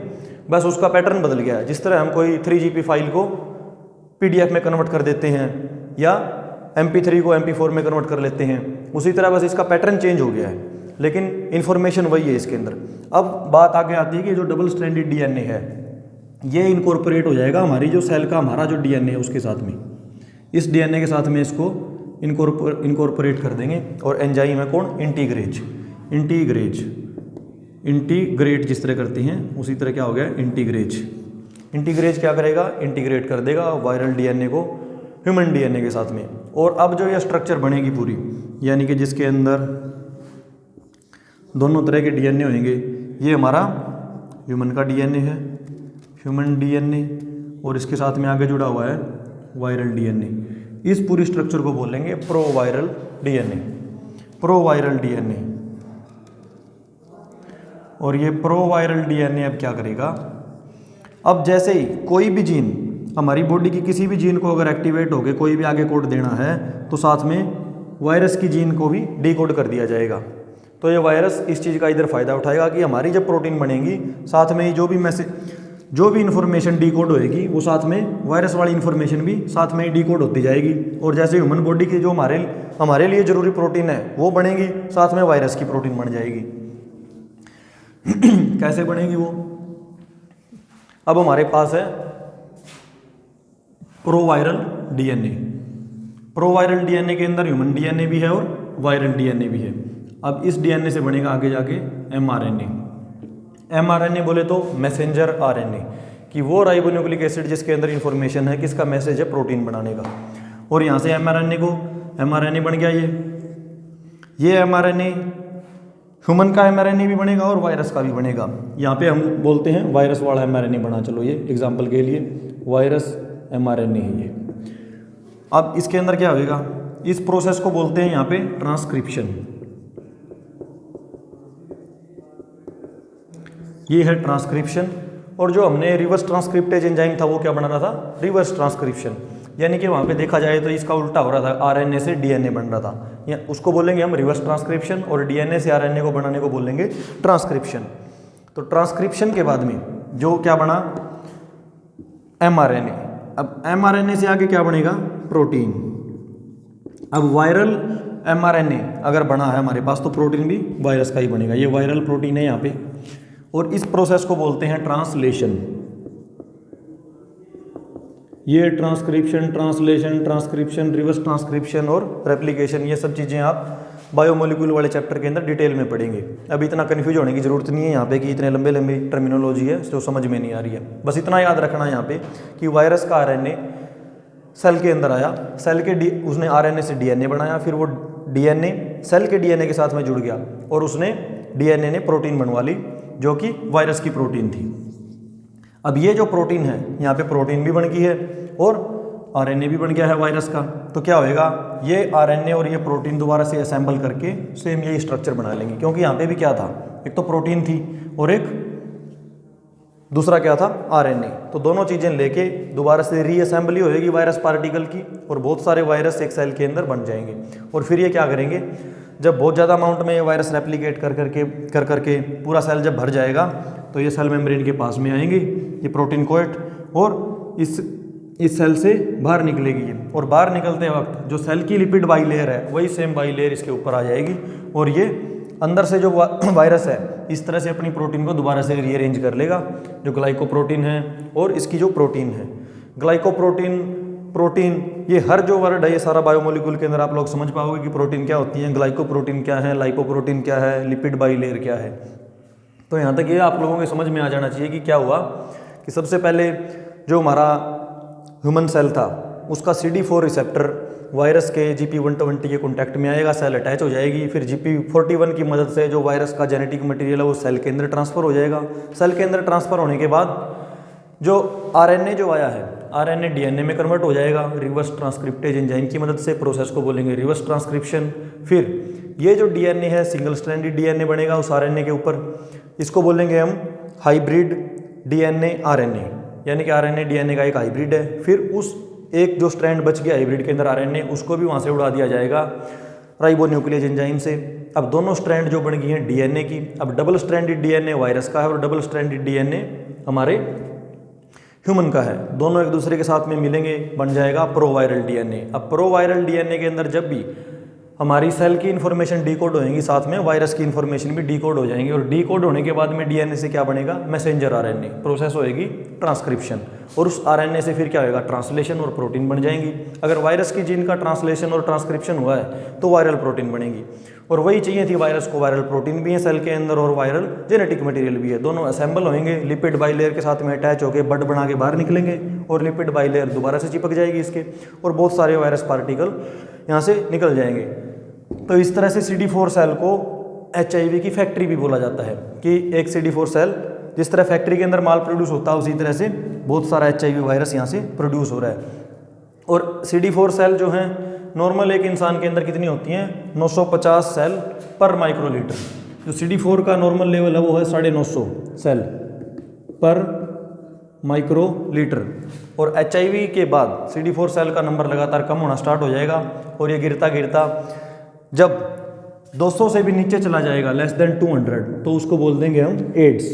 S1: बस उसका पैटर्न बदल गया है। जिस तरह हम कोई 3GP फाइल को PDF में कन्वर्ट कर देते हैं या MP3 को MP4 में कन्वर्ट कर लेते हैं, उसी तरह बस इसका पैटर्न चेंज हो गया है, लेकिन इन्फॉर्मेशन वही है इसके अंदर। अब बात आगे आती है कि जो डबल स्ट्रैंडेड डीएनए है ये इनकॉर्पोरेट हो जाएगा हमारी जो सेल का हमारा जो डीएनए है उसके साथ में, इस डीएनए के साथ में इसको इनकॉर्पोरेट कर देंगे। और एंजाइम है कौन, इंटीग्रेट जिस तरह करते हैं उसी तरह क्या हो गया, इंटीग्रेज क्या करेगा, इंटीग्रेट कर देगा वायरल डीएनए को ह्यूमन डीएनए के साथ में। और अब जो ये स्ट्रक्चर बनेगी पूरी, यानी कि जिसके अंदर दोनों तरह के डीएनए होंगे, ये हमारा ह्यूमन का डीएनए है, ह्यूमन डीएनए, और इसके साथ में आगे जुड़ा हुआ है वायरल डीएनए। इस पूरी स्ट्रक्चर को बोलेंगे प्रोवायरल डीएनए। और ये प्रोवायरल डीएनए अब क्या करेगा, अब जैसे ही कोई भी जीन हमारी बॉडी की किसी भी जीन को अगर एक्टिवेट होकर कोई भी आगे कोड देना है तो साथ में वायरस की जीन को भी डिकोड कर दिया जाएगा। तो ये वायरस इस चीज़ का इधर फ़ायदा उठाएगा कि हमारी जब प्रोटीन बनेगी साथ में ही जो भी इन्फॉर्मेशन डिकोड होएगी वो साथ में वायरस वाली इन्फॉर्मेशन भी साथ में ही डिकोड होती जाएगी। और जैसे ह्यूमन बॉडी की जो हमारे लिए ज़रूरी प्रोटीन है वो बनेगी, साथ में वायरस की प्रोटीन बन जाएगी। कैसे बनेगी वो, अब हमारे पास है प्रोवायरल डीएनए के अंदर ह्यूमन डीएनए भी है और वायरल डीएनए भी है। अब इस डीएनए से बनेगा आगे जाके एमआरएनए बोले तो मैसेंजर आरएनए, कि वो राइबोन्यूक्लिक एसिड जिसके अंदर इन्फॉर्मेशन है किसका, मैसेज है प्रोटीन बनाने का। और यहाँ से एमआरएनए बन गया ये एमआरएनए ह्यूमन का एमआरएनए भी बनेगा और वायरस का भी बनेगा। यहाँ पे हम बोलते हैं वायरस वाला एमआरएनए बना, चलो ये एग्जाम्पल के लिए वायरस एमआरएनए है ये। अब इसके अंदर क्या होगा, इस प्रोसेस को बोलते हैं यहाँ पे ट्रांसक्रिप्शन। ये है ट्रांसक्रिप्शन। और जो हमने रिवर्स ट्रांसक्रिप्टेज एंजाइम था वो क्या बना रहा था, रिवर्स ट्रांसक्रिप्शन, यानी कि वहाँ पे देखा जाए तो इसका उल्टा हो रहा था, आरएनए से डीएनए बन रहा था, या उसको बोलेंगे हम रिवर्स ट्रांसक्रिप्शन, और डीएनए से आरएनए को बनाने को बोलेंगे ट्रांसक्रिप्शन। तो ट्रांसक्रिप्शन के बाद में जो क्या बना, एमआरएनए। अब एमआरएनए से आगे क्या बनेगा, प्रोटीन। अब वायरल एमआरएनए अगर बना है हमारे पास तो प्रोटीन भी वायरस का ही बनेगा, ये वायरल प्रोटीन है यहाँ पे। और इस प्रोसेस को बोलते हैं ट्रांसलेशन। ये ट्रांसक्रिप्शन, रिवर्स ट्रांसक्रिप्शन और रेप्लिकेशन, ये सब चीज़ें आप बायोमोलिक्यूल वाले चैप्टर के अंदर डिटेल में पढ़ेंगे। अब इतना कन्फ्यूज होने की जरूरत नहीं है यहाँ पे कि इतने लंबे टर्मिनोलॉजी है जो समझ में नहीं आ रही है। बस इतना याद रखना है यहाँ पे कि वायरस का आरएनए सेल के अंदर आया, उसने आरएनए से डीएनए बनाया, फिर वो डीएनए सेल के डीएनए के साथ में जुड़ गया और उसने डीएनए ने प्रोटीन बनवा ली जो कि वायरस की प्रोटीन थी। अब ये जो प्रोटीन है यहाँ पे प्रोटीन भी बन गई है और आरएनए भी बन गया है वायरस का। तो क्या होएगा, ये आरएनए और ये प्रोटीन दोबारा से असेंबल करके सेम यही स्ट्रक्चर बना लेंगे, क्योंकि यहाँ पे भी क्या था, एक तो प्रोटीन थी और एक दूसरा क्या था, आरएनए। तो दोनों चीज़ें लेके दोबारा से रीअसेंबली होएगी वायरस पार्टिकल की और बहुत सारे वायरस एक सेल के अंदर बन जाएंगे। और फिर ये क्या करेंगे, जब बहुत ज़्यादा अमाउंट में ये वायरस रेप्लिकेट कर करके पूरा सेल जब भर जाएगा तो ये सेल मेम्ब्रेन के पास में आएंगे, ये प्रोटीन कोएट, और इस सेल से बाहर निकलेगी ये। और बाहर निकलते वक्त जो सेल की लिपिड बाइलेयर है वही सेम बाइलेयर इसके ऊपर आ जाएगी और ये अंदर से जो वायरस है इस तरह से अपनी प्रोटीन को दोबारा से रीअरेंज कर लेगा, जो ग्लाइकोप्रोटीन है और इसकी जो प्रोटीन है। प्रोटीन ये हर जो वर्ड है ये सारा बायोमोलिक्यूल के अंदर आप लोग समझ पाओगे कि प्रोटीन क्या होती है, ग्लाइकोप्रोटीन क्या है, लाइपोप्रोटीन क्या है, लिपिड बाइलेयर क्या है। तो यहाँ तक ये आप लोगों के समझ में आ जाना चाहिए कि क्या हुआ कि सबसे पहले जो हमारा ह्यूमन सेल था उसका CD4 रिसेप्टर वायरस के GP120 के कॉन्टैक्ट में आएगा, सेल अटैच हो जाएगी। फिर GP41 की मदद से जो वायरस का जेनेटिक मटेरियल है वो सेल के अंदर ट्रांसफ़र हो जाएगा। सेल के अंदर ट्रांसफ़र होने के बाद जो आरएनए जो आया है, आरएनए डीएनए में कन्वर्ट हो जाएगा रिवर्स ट्रांसक्रिप्टेज एंजाइम की मदद से। प्रोसेस को बोलेंगे रिवर्स ट्रांसक्रिप्शन। फिर ये जो डीएनए है सिंगल स्ट्रैंडेड डीएनए बनेगा उस आरएनए के ऊपर, इसको बोलेंगे हम हाइब्रिड DNA RNA, यानी कि RNA DNA का एक हाइब्रिड है। फिर उस एक जो स्ट्रैंड बच गया हाइब्रिड के अंदर RNA, उसको भी वहाँ से उड़ा दिया जाएगा राइबोन्यूक्लियेज एंजाइम से। अब दोनों स्ट्रैंड जो बन गई हैं DNA की, अब डबल स्ट्रैंडेड DNA वायरस का है और डबल स्ट्रैंडेड DNA हमारे ह्यूमन का है। दोनों एक दूसरे के साथ में मिलेंगे, बन जाएगा प्रोवायरल DNA। अब प्रोवायरल DNA के अंदर जब भी हमारी सेल की इन्फॉर्मेशन डिकोड होएंगी, साथ में वायरस की इन्फॉर्मेशन भी डिकोड हो जाएंगी, और डिकोड होने के बाद में DNA से क्या बनेगा, मैसेंजर RNA, प्रोसेस होएगी ट्रांसक्रिप्शन, और उस RNA से फिर क्या होएगा, ट्रांसलेशन और प्रोटीन बन जाएंगी। अगर वायरस की जीन का ट्रांसलेशन और ट्रांसक्रिप्शन हुआ है तो वायरल प्रोटीन बनेगी, और वही चाहिए थी वायरस को। वायरल प्रोटीन भी है सेल के अंदर और वायरल जेनेटिक मटेरियल भी है, दोनों असेंबल होंगे, लिपिड बाइलेयर के साथ में अटैच होकर बड बना के बाहर निकलेंगे, और लिपिड बाइलेयर दोबारा से चिपक जाएगी इसके, और बहुत सारे वायरस पार्टिकल यहाँ से निकल जाएंगे। तो इस तरह से CD4 सेल को HIV की फैक्ट्री भी बोला जाता है, कि एक CD4 सेल जिस तरह फैक्ट्री के अंदर माल प्रोड्यूस होता है, उसी तरह से बहुत सारा HIV वायरस यहाँ से प्रोड्यूस हो रहा है। और CD4 सेल जो हैं नॉर्मल एक इंसान के अंदर कितनी होती हैं, 950 सेल पर माइक्रोलीटर। जो CD4 का नॉर्मल लेवल है वो है 950 सेल पर माइक्रोलीटर। और HIV के बाद CD4 सेल का नंबर लगातार कम होना स्टार्ट हो जाएगा, और ये गिरता गिरता जब 200 से भी नीचे चला जाएगा, लेस देन 200, तो उसको बोल देंगे हम एड्स।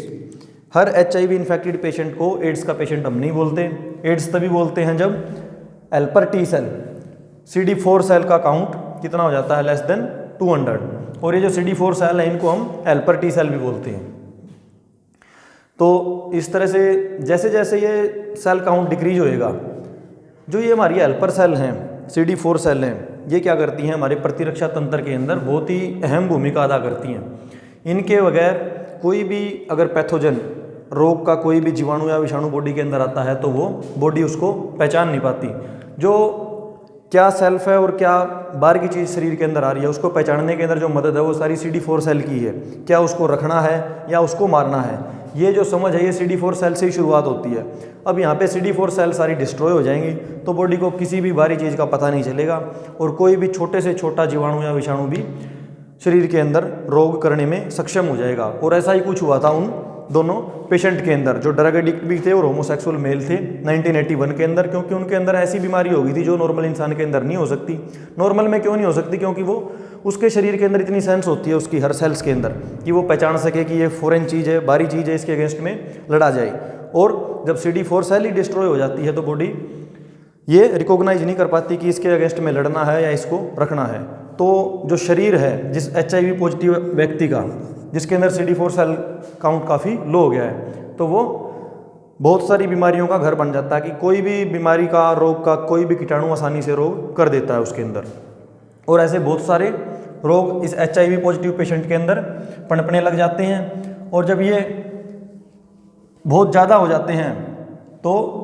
S1: हर HIV इन्फेक्टेड पेशेंट को एड्स का पेशेंट हम नहीं बोलते। एड्स तभी बोलते हैं जब helper T cell, CD4 cell का काउंट कितना हो जाता है, लेस देन 200, और ये जो CD4 सेल है इनको हम हेल्पर टी सेल भी बोलते हैं। तो इस तरह से जैसे जैसे ये सेल काउंट डिक्रीज होएगा, जो ये हमारी हेल्पर सेल हैं, CD4 सेल हैं, ये क्या करती हैं, हमारे प्रतिरक्षा तंत्र के अंदर बहुत ही अहम भूमिका अदा करती हैं। इनके बगैर कोई भी अगर पैथोजन, रोग का कोई भी जीवाणु या विषाणु बॉडी के अंदर आता है तो वो बॉडी उसको पहचान नहीं पाती। जो क्या सेल्फ है और क्या बाहर की चीज़ शरीर के अंदर आ रही है, उसको पहचानने के अंदर जो मदद है वो सारी CD4 सेल की है। क्या उसको रखना है या उसको मारना है, ये जो समझ है ये CD4 सेल से ही शुरुआत होती है। अब यहाँ पे CD4 सेल सारी डिस्ट्रॉय हो जाएंगी तो बॉडी को किसी भी बाहरी चीज़ का पता नहीं चलेगा, और कोई भी छोटे से छोटा जीवाणु या विषाणु भी शरीर के अंदर रोग करने में सक्षम हो जाएगा। और ऐसा ही कुछ हुआ था उन दोनों पेशेंट के अंदर, जो ड्रग एडिक्ट भी थे और होमोसेक्सुअल मेल थे 1981 के अंदर, क्योंकि उनके अंदर ऐसी बीमारी हो गई थी जो नॉर्मल इंसान के अंदर नहीं हो सकती। नॉर्मल में क्यों नहीं हो सकती, क्योंकि वो उसके शरीर के अंदर इतनी सेंस होती है उसकी हर सेल्स के अंदर कि वो पहचान सके कि ये फॉरेन चीज़ है, बाहरी चीज़ है, इसके अगेंस्ट में लड़ा जाए। और जब CD4 सेल ही डिस्ट्रॉय हो जाती है तो बॉडी ये रिकॉग्नाइज नहीं कर पाती कि इसके अगेंस्ट में लड़ना है या इसको रखना है। तो जो शरीर है जिस HIV पॉजिटिव व्यक्ति का, जिसके अंदर CD4 सेल काउंट काफ़ी लो हो गया है, तो वो बहुत सारी बीमारियों का घर बन जाता है, कि कोई भी बीमारी का, रोग का, कोई भी कीटाणु आसानी से रोग कर देता है उसके अंदर। और ऐसे बहुत सारे रोग इस HIV पॉजिटिव पेशेंट के अंदर पनपने लग जाते हैं, और जब ये बहुत ज़्यादा हो जाते हैं तो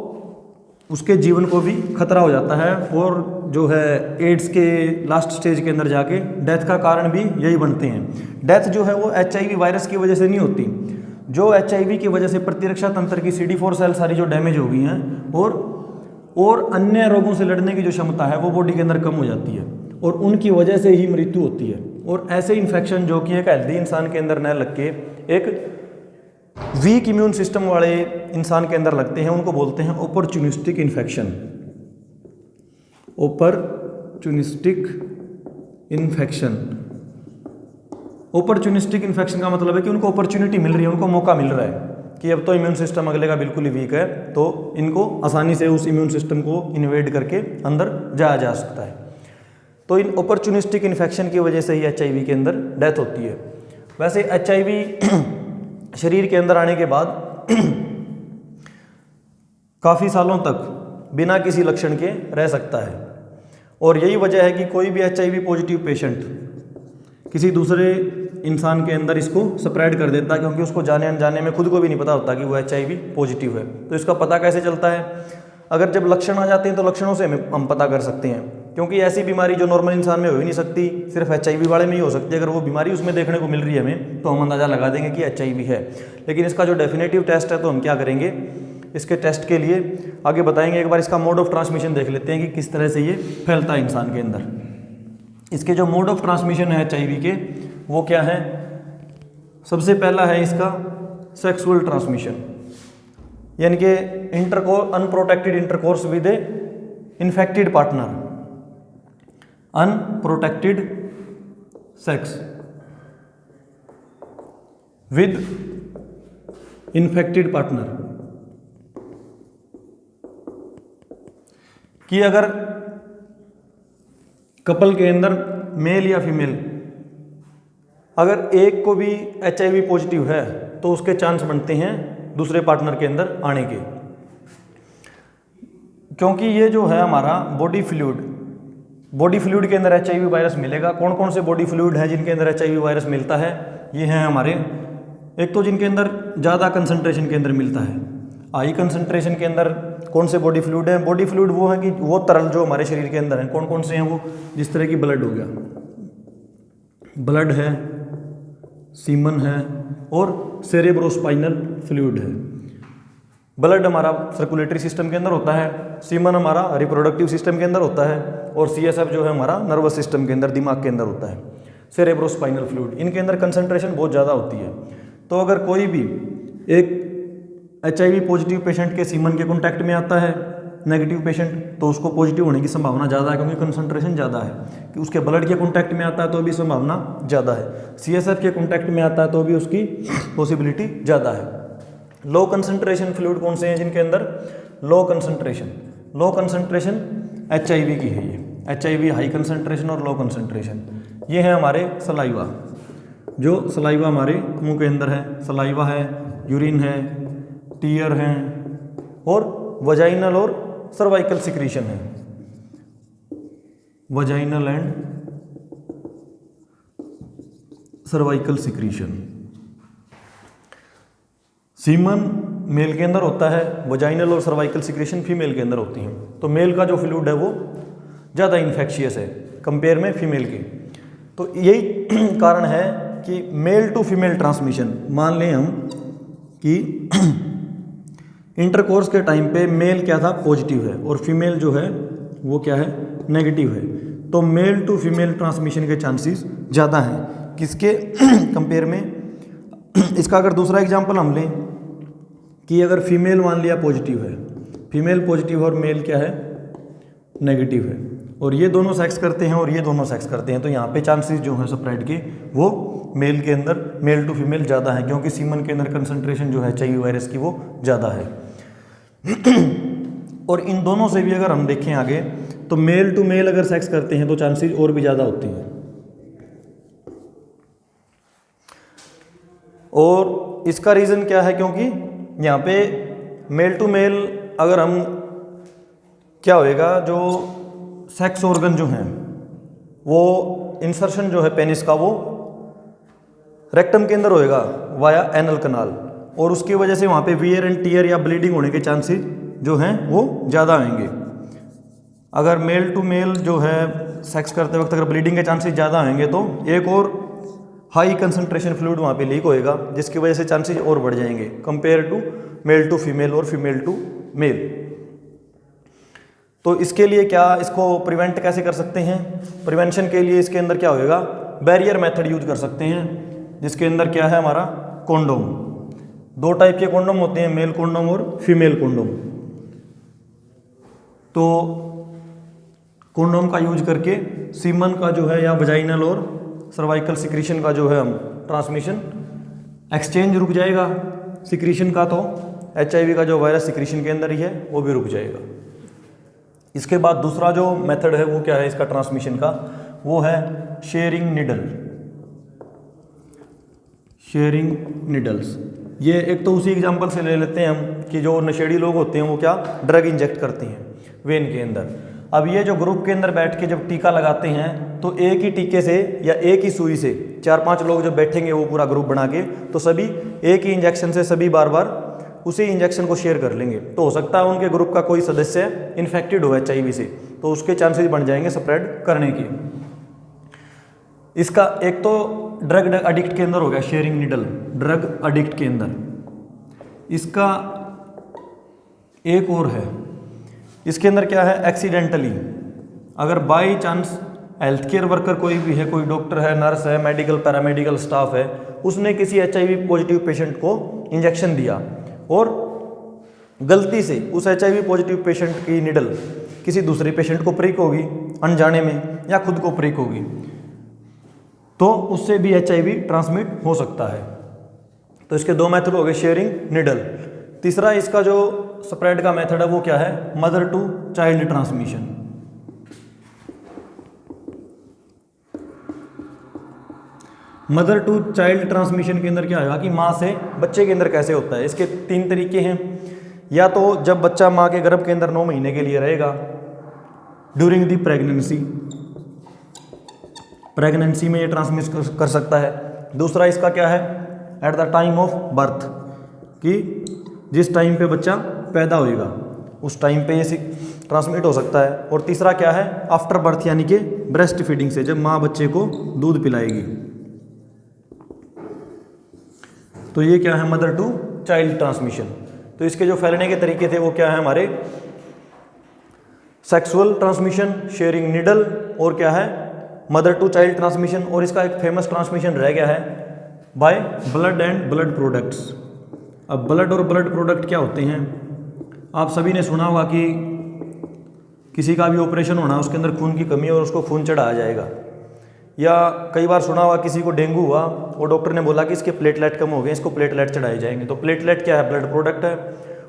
S1: उसके जीवन को भी खतरा हो जाता है, और जो है एड्स के लास्ट स्टेज के अंदर जाके डेथ का कारण भी यही बनते हैं। डेथ जो है वो HIV वायरस की वजह से नहीं होती, जो HIV की वजह से प्रतिरक्षा तंत्र की CD4 सेल सारी जो डैमेज हो गई हैं, और अन्य रोगों से लड़ने की जो क्षमता है वो बॉडी के अंदर कम हो जाती है, और उनकी वजह से ही मृत्यु होती है। और ऐसे इन्फेक्शन जो कि एक हेल्दी इंसान के अंदर न लग के एक वीक इम्यून सिस्टम वाले इंसान के अंदर लगते हैं, उनको बोलते हैं opportunistic infection. Opportunistic infection, opportunistic infection का मतलब है कि उनको अपॉर्चुनिटी मिल रही है, उनको मौका मिल रहा है कि अब तो इम्यून सिस्टम अगले का बिल्कुल ही वीक है, तो इनको आसानी से उस इम्यून सिस्टम को इन्वेड करके अंदर जाया जा सकता है। तो इन अपॉर्चुनिस्टिक इन्फेक्शन की वजह से ही HIV के अंदर डेथ होती है। वैसे HIV शरीर के अंदर आने के बाद काफ़ी सालों तक बिना किसी लक्षण के रह सकता है, और यही वजह है कि कोई भी HIV पॉजिटिव पेशेंट किसी दूसरे इंसान के अंदर इसको स्प्रेड कर देता है, क्योंकि उसको जाने अनजाने में खुद को भी नहीं पता होता कि वो HIV पॉजिटिव है। तो इसका पता कैसे चलता है, अगर जब लक्षण आ जाते हैं तो लक्षणों से हम पता कर सकते हैं, क्योंकि ऐसी बीमारी जो नॉर्मल इंसान में हो ही नहीं सकती, सिर्फ HIV वाले में ही हो सकती है। अगर वो बीमारी उसमें देखने को मिल रही है हमें, तो हम अंदाज़ा लगा देंगे कि HIV है। लेकिन इसका जो डेफिनेटिव टेस्ट है तो हम क्या करेंगे, इसके टेस्ट के लिए आगे बताएंगे। एक बार इसका मोड ऑफ ट्रांसमिशन देख लेते हैं कि किस तरह से ये फैलता है इंसान के अंदर। इसके जो मोड ऑफ ट्रांसमिशन है HIV के, वो क्या है, सबसे पहला है इसका सेक्सुअल ट्रांसमिशन। यानी कि unprotected intercourse with A infected partner, unprotected sex with infected partner, कि अगर कपल के अंदर मेल या फीमेल अगर एक को भी HIV पॉजिटिव है तो उसके चांस बनते हैं दूसरे पार्टनर के अंदर आने के, क्योंकि ये जो है हमारा बॉडी फ्लूइड के अंदर HIV वायरस मिलेगा। कौन कौन से बॉडी फ्लूइड हैं जिनके अंदर HIV वायरस मिलता है? ये हैं हमारे, एक तो जिनके अंदर ज़्यादा कंसंट्रेशन के अंदर मिलता है, हाई कंसंट्रेशन के अंदर कौन से बॉडी फ्लूइड हैं? बॉडी फ्लूइड वो है कि वो तरल जो हमारे शरीर के अंदर हैं, कौन कौन से हैं वो? जिस तरह की ब्लड हो गया, ब्लड है, सीमन है और सेरेब्रोस्पाइनल फ्लूइड है। ब्लड हमारा सर्कुलेटरी सिस्टम के अंदर होता है, सीमन हमारा रिप्रोडक्टिव सिस्टम के अंदर होता है और CSF जो है हमारा नर्वस सिस्टम के अंदर, दिमाग के अंदर होता है। सेरेब्रोस्पाइनल फ्लूइड, इनके अंदर कंसंट्रेशन बहुत ज़्यादा होती है। तो अगर कोई भी एक HIV पॉजिटिव पेशेंट के सीमन के कॉन्टैक्ट में आता है, नेगेटिव पेशेंट, तो उसको पॉजिटिव होने की संभावना ज़्यादा है क्योंकि कंसंट्रेशन ज़्यादा है। कि उसके ब्लड के कॉन्टैक्ट में आता है तो भी संभावना ज़्यादा है, CSF के कॉन्टैक्ट में आता है तो भी उसकी पॉसिबिलिटी ज़्यादा है। लो कंसंट्रेशन फ्लूइड कौन से हैं जिनके अंदर लो कंसंट्रेशन HIV की है। ये HIV हाई कंसंट्रेशन और लो कंसंट्रेशन, ये है हमारे सलाइवा, जो सलाइवा हमारे मुंह के अंदर है, सलाइवा है, यूरिन है, टीयर हैं और वजाइनल और सर्वाइकल सिक्रीशन है, vaginal and cervical secretion. Semen male के अंदर होता है, वजाइनल और सर्वाइकल सिक्रीशन फीमेल के अंदर होती हैं। तो मेल का जो फ्लूइड है वो ज़्यादा इन्फेक्शियस है कंपेयर में फीमेल के। तो यही कारण है कि मेल टू फीमेल ट्रांसमिशन, मान लें हम कि इंटरकोर्स के टाइम पे मेल क्या था? पॉजिटिव है और फीमेल जो है वो क्या है? नेगेटिव है। तो मेल टू फीमेल ट्रांसमिशन के चांसेस ज़्यादा हैं किसके कंपेयर में? इसका अगर दूसरा एग्जांपल हम लें कि अगर फीमेल मान लिया पॉजिटिव है, फीमेल पॉजिटिव और मेल क्या है? नेगेटिव है, और ये दोनों सेक्स करते हैं और ये दोनों सेक्स करते हैं, तो यहाँ पे चांसेस जो हैं स्प्रेड के वो मेल के अंदर, मेल टू फीमेल ज़्यादा है, क्योंकि सीमन के अंदर कंसंट्रेशन जो है HIV वायरस की वो ज़्यादा है। और इन दोनों से भी अगर हम देखें आगे, तो मेल टू मेल अगर सेक्स करते हैं तो चांसेस और भी ज़्यादा होती हैं। और इसका रीज़न क्या है? क्योंकि यहाँ पे मेल टू मेल अगर हम, क्या होएगा, जो सेक्स ऑर्गन जो हैं वो इंसर्शन जो है पेनिस का वो रेक्टम के अंदर होएगा वाया एनल कनाल, और उसकी वजह से वहाँ पे वियर एंड टीयर या ब्लीडिंग होने के चांसेस जो हैं वो ज़्यादा आएंगे। अगर मेल टू मेल जो है सेक्स करते वक्त अगर ब्लीडिंग के चांसेस ज़्यादा आएंगे तो एक और हाई कंसंट्रेशन फ्लूइड वहाँ पे लीक होएगा, जिसकी वजह से चांसेस और बढ़ जाएंगे compare to male to female और फीमेल टू मेल। तो इसके लिए क्या, इसको प्रिवेंट कैसे कर सकते हैं? प्रिवेंशन के लिए इसके अंदर क्या होएगा? बैरियर मेथड यूज कर सकते हैं, जिसके अंदर क्या है हमारा? कॉन्डोम। दो टाइप के कॉन्डोम होते हैं, मेल कॉन्डोम और फीमेल कॉन्डोम। तो कॉन्डोम का यूज करके सीमन का जो है या वजाइनल और सर्वाइकल सिक्रीशन का जो है हम ट्रांसमिशन एक्सचेंज रुक जाएगा, सिक्रीशन का तो HIV का जो वायरस सिक्रीशन के अंदर ही है वो भी रुक जाएगा। इसके बाद दूसरा जो मेथड है वो क्या है इसका ट्रांसमिशन का? वो है शेयरिंग निडल, शेयरिंग निडल्स। ये एक तो उसी एग्जांपल से ले लेते हैं हम कि जो नशेड़ी लोग होते हैं वो क्या ड्रग इंजेक्ट करते हैं वेन के अंदर। अब ये जो ग्रुप के अंदर बैठ के जब टीका लगाते हैं तो एक ही टीके से या एक ही सुई से 4-5 लोग जब बैठेंगे वो पूरा ग्रुप बना के, तो सभी एक ही इंजेक्शन से सभी बार बार उसी इंजेक्शन को शेयर कर लेंगे। तो हो सकता है उनके ग्रुप का कोई सदस्य इन्फेक्टेड हो HIV से, तो उसके चांसेस बढ़ जाएंगे स्प्रेड करने की। इसका एक तो ड्रग अडिक्ट के अंदर हो गया शेयरिंग निडल, ड्रग अडिक्ट के अंदर। इसका एक और है, इसके अंदर क्या है? एक्सीडेंटली अगर by chance health care worker कोई भी है, कोई डॉक्टर है, नर्स है, मेडिकल पैरामेडिकल स्टाफ है, उसने किसी HIV पॉजिटिव पेशेंट को इंजेक्शन दिया और गलती से उस HIV पॉजिटिव पेशेंट की निडल किसी दूसरे पेशेंट को प्रिक होगी अनजाने में या खुद को प्रिक होगी, तो उससे भी HIV ट्रांसमिट हो सकता है। तो इसके दो मेथड हो गए, शेयरिंग निडल। तीसरा इसका जो स्प्रेड का मेथड है वो क्या है, mother to child transmission. Mother to child transmission के अंदर क्या होगा कि माँ से बच्चे के अंदर कैसे होता है। इसके 3 तरीके हैं। या तो जब बच्चा माँ के गर्भ के अंदर 9 महीने के लिए रहेगा, ड्यूरिंग दी प्रेगनेंसी में ये ट्रांसमिट कर सकता है। दूसरा इसका क्या है, eight the time of birth, कि जिस टाइम पे बच्चा पैदा होएगा उस टाइम पे ये ट्रांसमिट हो सकता है। और तीसरा क्या है, आफ्टर बर्थ, यानी कि ब्रेस्ट फीडिंग से, जब माँ बच्चे को दूध पिलाएगी। तो ये क्या है, मदर टू चाइल्ड ट्रांसमिशन। तो इसके जो फैलने के तरीके थे वो क्या है हमारे, सेक्सुअल ट्रांसमिशन, शेयरिंग निडल, और क्या है मदर टू चाइल्ड ट्रांसमिशन। और इसका एक फेमस ट्रांसमिशन रह गया है by blood and blood products. अब ब्लड और ब्लड प्रोडक्ट क्या होते हैं, आप सभी ने सुना होगा कि किसी का भी ऑपरेशन होना, उसके अंदर खून की कमी है और उसको खून चढ़ाया जाएगा। या कई बार सुना होगा किसी को डेंगू हुआ और डॉक्टर ने बोला कि इसके प्लेटलेट कम हो गए, इसको प्लेटलेट चढ़ाए जाएंगे। तो प्लेटलेट क्या है, ब्लड प्रोडक्ट है।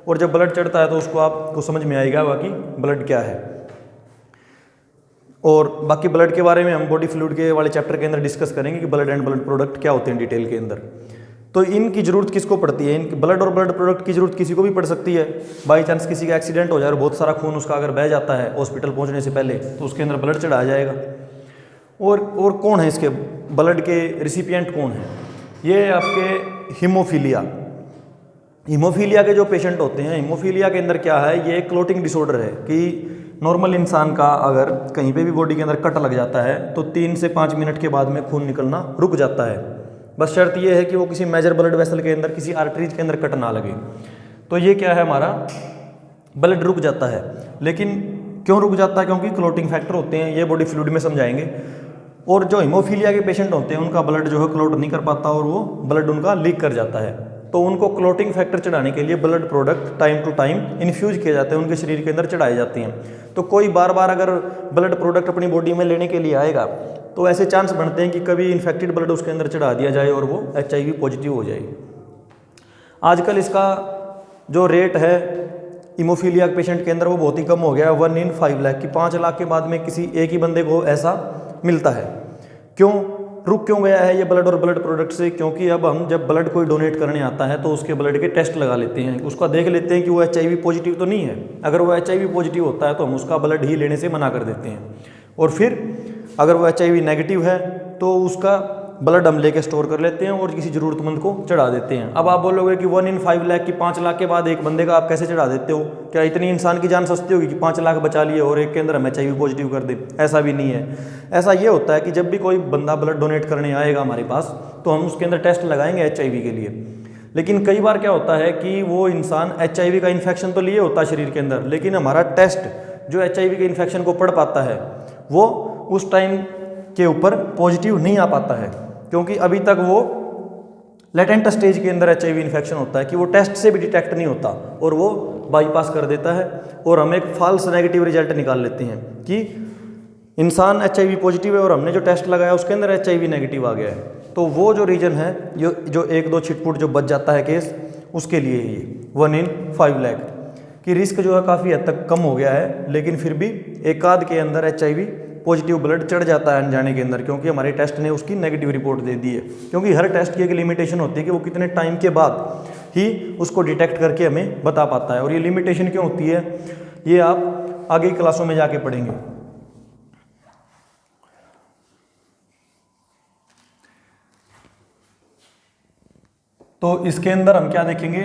S1: और जब ब्लड चढ़ता है तो उसको आपको समझ में आएगा कि ब्लड क्या है। और बाकी ब्लड के बारे में हम बॉडी फ्लूइड के वाले चैप्टर के अंदर डिस्कस करेंगे कि ब्लड एंड ब्लड प्रोडक्ट क्या होते हैं डिटेल के अंदर। तो इनकी ज़रूरत किसको पड़ती है, इनकी ब्लड और ब्लड प्रोडक्ट की ज़रूरत किसी को भी पड़ सकती है। बाई चांस किसी का एक्सीडेंट हो जाए और बहुत सारा खून उसका अगर बह जाता है हॉस्पिटल पहुंचने से पहले, तो उसके अंदर ब्लड चढ़ाया जाएगा। और कौन है इसके ब्लड के रिसिपिएंट कौन है, ये आपके हीमोफीलिया के जो पेशेंट होते हैं। हीमोफीलिया के अंदर क्या है, ये एक क्लोटिंग डिसऑर्डर है कि नॉर्मल इंसान का अगर कहीं पे भी बॉडी के अंदर कट लग जाता है तो 3 से 5 मिनट के बाद में खून निकलना रुक जाता है। बस शर्त ये है कि वो किसी मेजर ब्लड वेसल के अंदर, किसी आर्टरीज के अंदर कट ना लगे। तो ये क्या है, हमारा ब्लड रुक जाता है। लेकिन क्यों रुक जाता है, क्योंकि क्लोटिंग फैक्टर होते हैं, ये बॉडी फ्लूइड में समझाएंगे। और जो हीमोफीलिया के पेशेंट होते हैं उनका ब्लड जो है क्लोट नहीं कर पाता और वो ब्लड उनका लीक कर जाता है। तो उनको क्लोटिंग फैक्टर चढ़ाने के लिए blood product time to time infuse किए जाते हैं, उनके शरीर के अंदर चढ़ाए जाते हैं। तो कोई बार बार अगर ब्लड प्रोडक्ट अपनी बॉडी में लेने के लिए आएगा तो ऐसे चांस बनते हैं कि कभी इन्फेक्टेड ब्लड उसके अंदर चढ़ा दिया जाए और वो HIV पॉजिटिव हो जाए। आजकल इसका जो रेट है हीमोफीलिया पेशेंट के अंदर वो बहुत ही कम हो गया है, 1 in 5 लाख, कि 5 लाख के बाद में किसी एक ही बंदे को ऐसा मिलता है। क्यों रुक क्यों गया है ये ब्लड और ब्लड प्रोडक्ट से, क्योंकि अब हम जब ब्लड कोई डोनेट करने आता है तो उसके ब्लड के टेस्ट लगा लेते हैं, उसका देख लेते हैं कि वो HIV पॉजिटिव तो नहीं है। अगर वो HIV पॉजिटिव होता है तो हम उसका ब्लड ही लेने से मना कर देते हैं। और फिर अगर वो HIV नेगेटिव है तो उसका ब्लड हम लेके स्टोर कर लेते हैं और किसी ज़रूरतमंद को चढ़ा देते हैं। अब आप बोलोगे कि 1 in 5 लाख की 5 लाख के बाद एक बंदे का आप कैसे चढ़ा देते हो, क्या इतनी इंसान की जान सस्ती होगी कि 5 लाख बचा लिए और एक के अंदर हम HIV पॉजिटिव कर दे? ऐसा भी नहीं है। ऐसा ये होता है कि जब भी कोई बंदा ब्लड डोनेट करने आएगा हमारे पास तो हम उसके अंदर टेस्ट लगाएंगे HIV के लिए। लेकिन कई बार क्या होता है कि वो इंसान HIV का इन्फेक्शन तो लिए होता है शरीर के अंदर, लेकिन हमारा टेस्ट जो HIV के इन्फेक्शन को पढ़ पाता है वो उस टाइम के ऊपर पॉजिटिव नहीं आ पाता है, क्योंकि अभी तक वो लेटेंट स्टेज के अंदर HIV इन्फेक्शन होता है कि वो टेस्ट से भी डिटेक्ट नहीं होता और वो बाईपास कर देता है और हम एक फॉल्स नेगेटिव रिजल्ट निकाल लेते हैं कि इंसान HIV पॉजिटिव है और हमने जो टेस्ट लगाया उसके अंदर HIV नेगेटिव आ गया है। तो वो जो रीजन है जो 1-2 छिटपुट जो बच जाता है केस, उसके लिए ये 1 in 5 लाख की रिस्क जो है काफ़ी हद तक कम हो गया है। लेकिन फिर भी एक आध के अंदर HIV पॉजिटिव ब्लड चढ़ जाता है अनजाने के अंदर, क्योंकि हमारे टेस्ट ने उसकी नेगेटिव रिपोर्ट दे दी है। क्योंकि हर टेस्ट की एक लिमिटेशन होती है कि वो कितने टाइम के बाद ही उसको डिटेक्ट करके हमें बता पाता है। और ये लिमिटेशन क्यों होती है ये आप आगे की क्लासों में जाके पढ़ेंगे। तो इसके अंदर हम क्या देखेंगे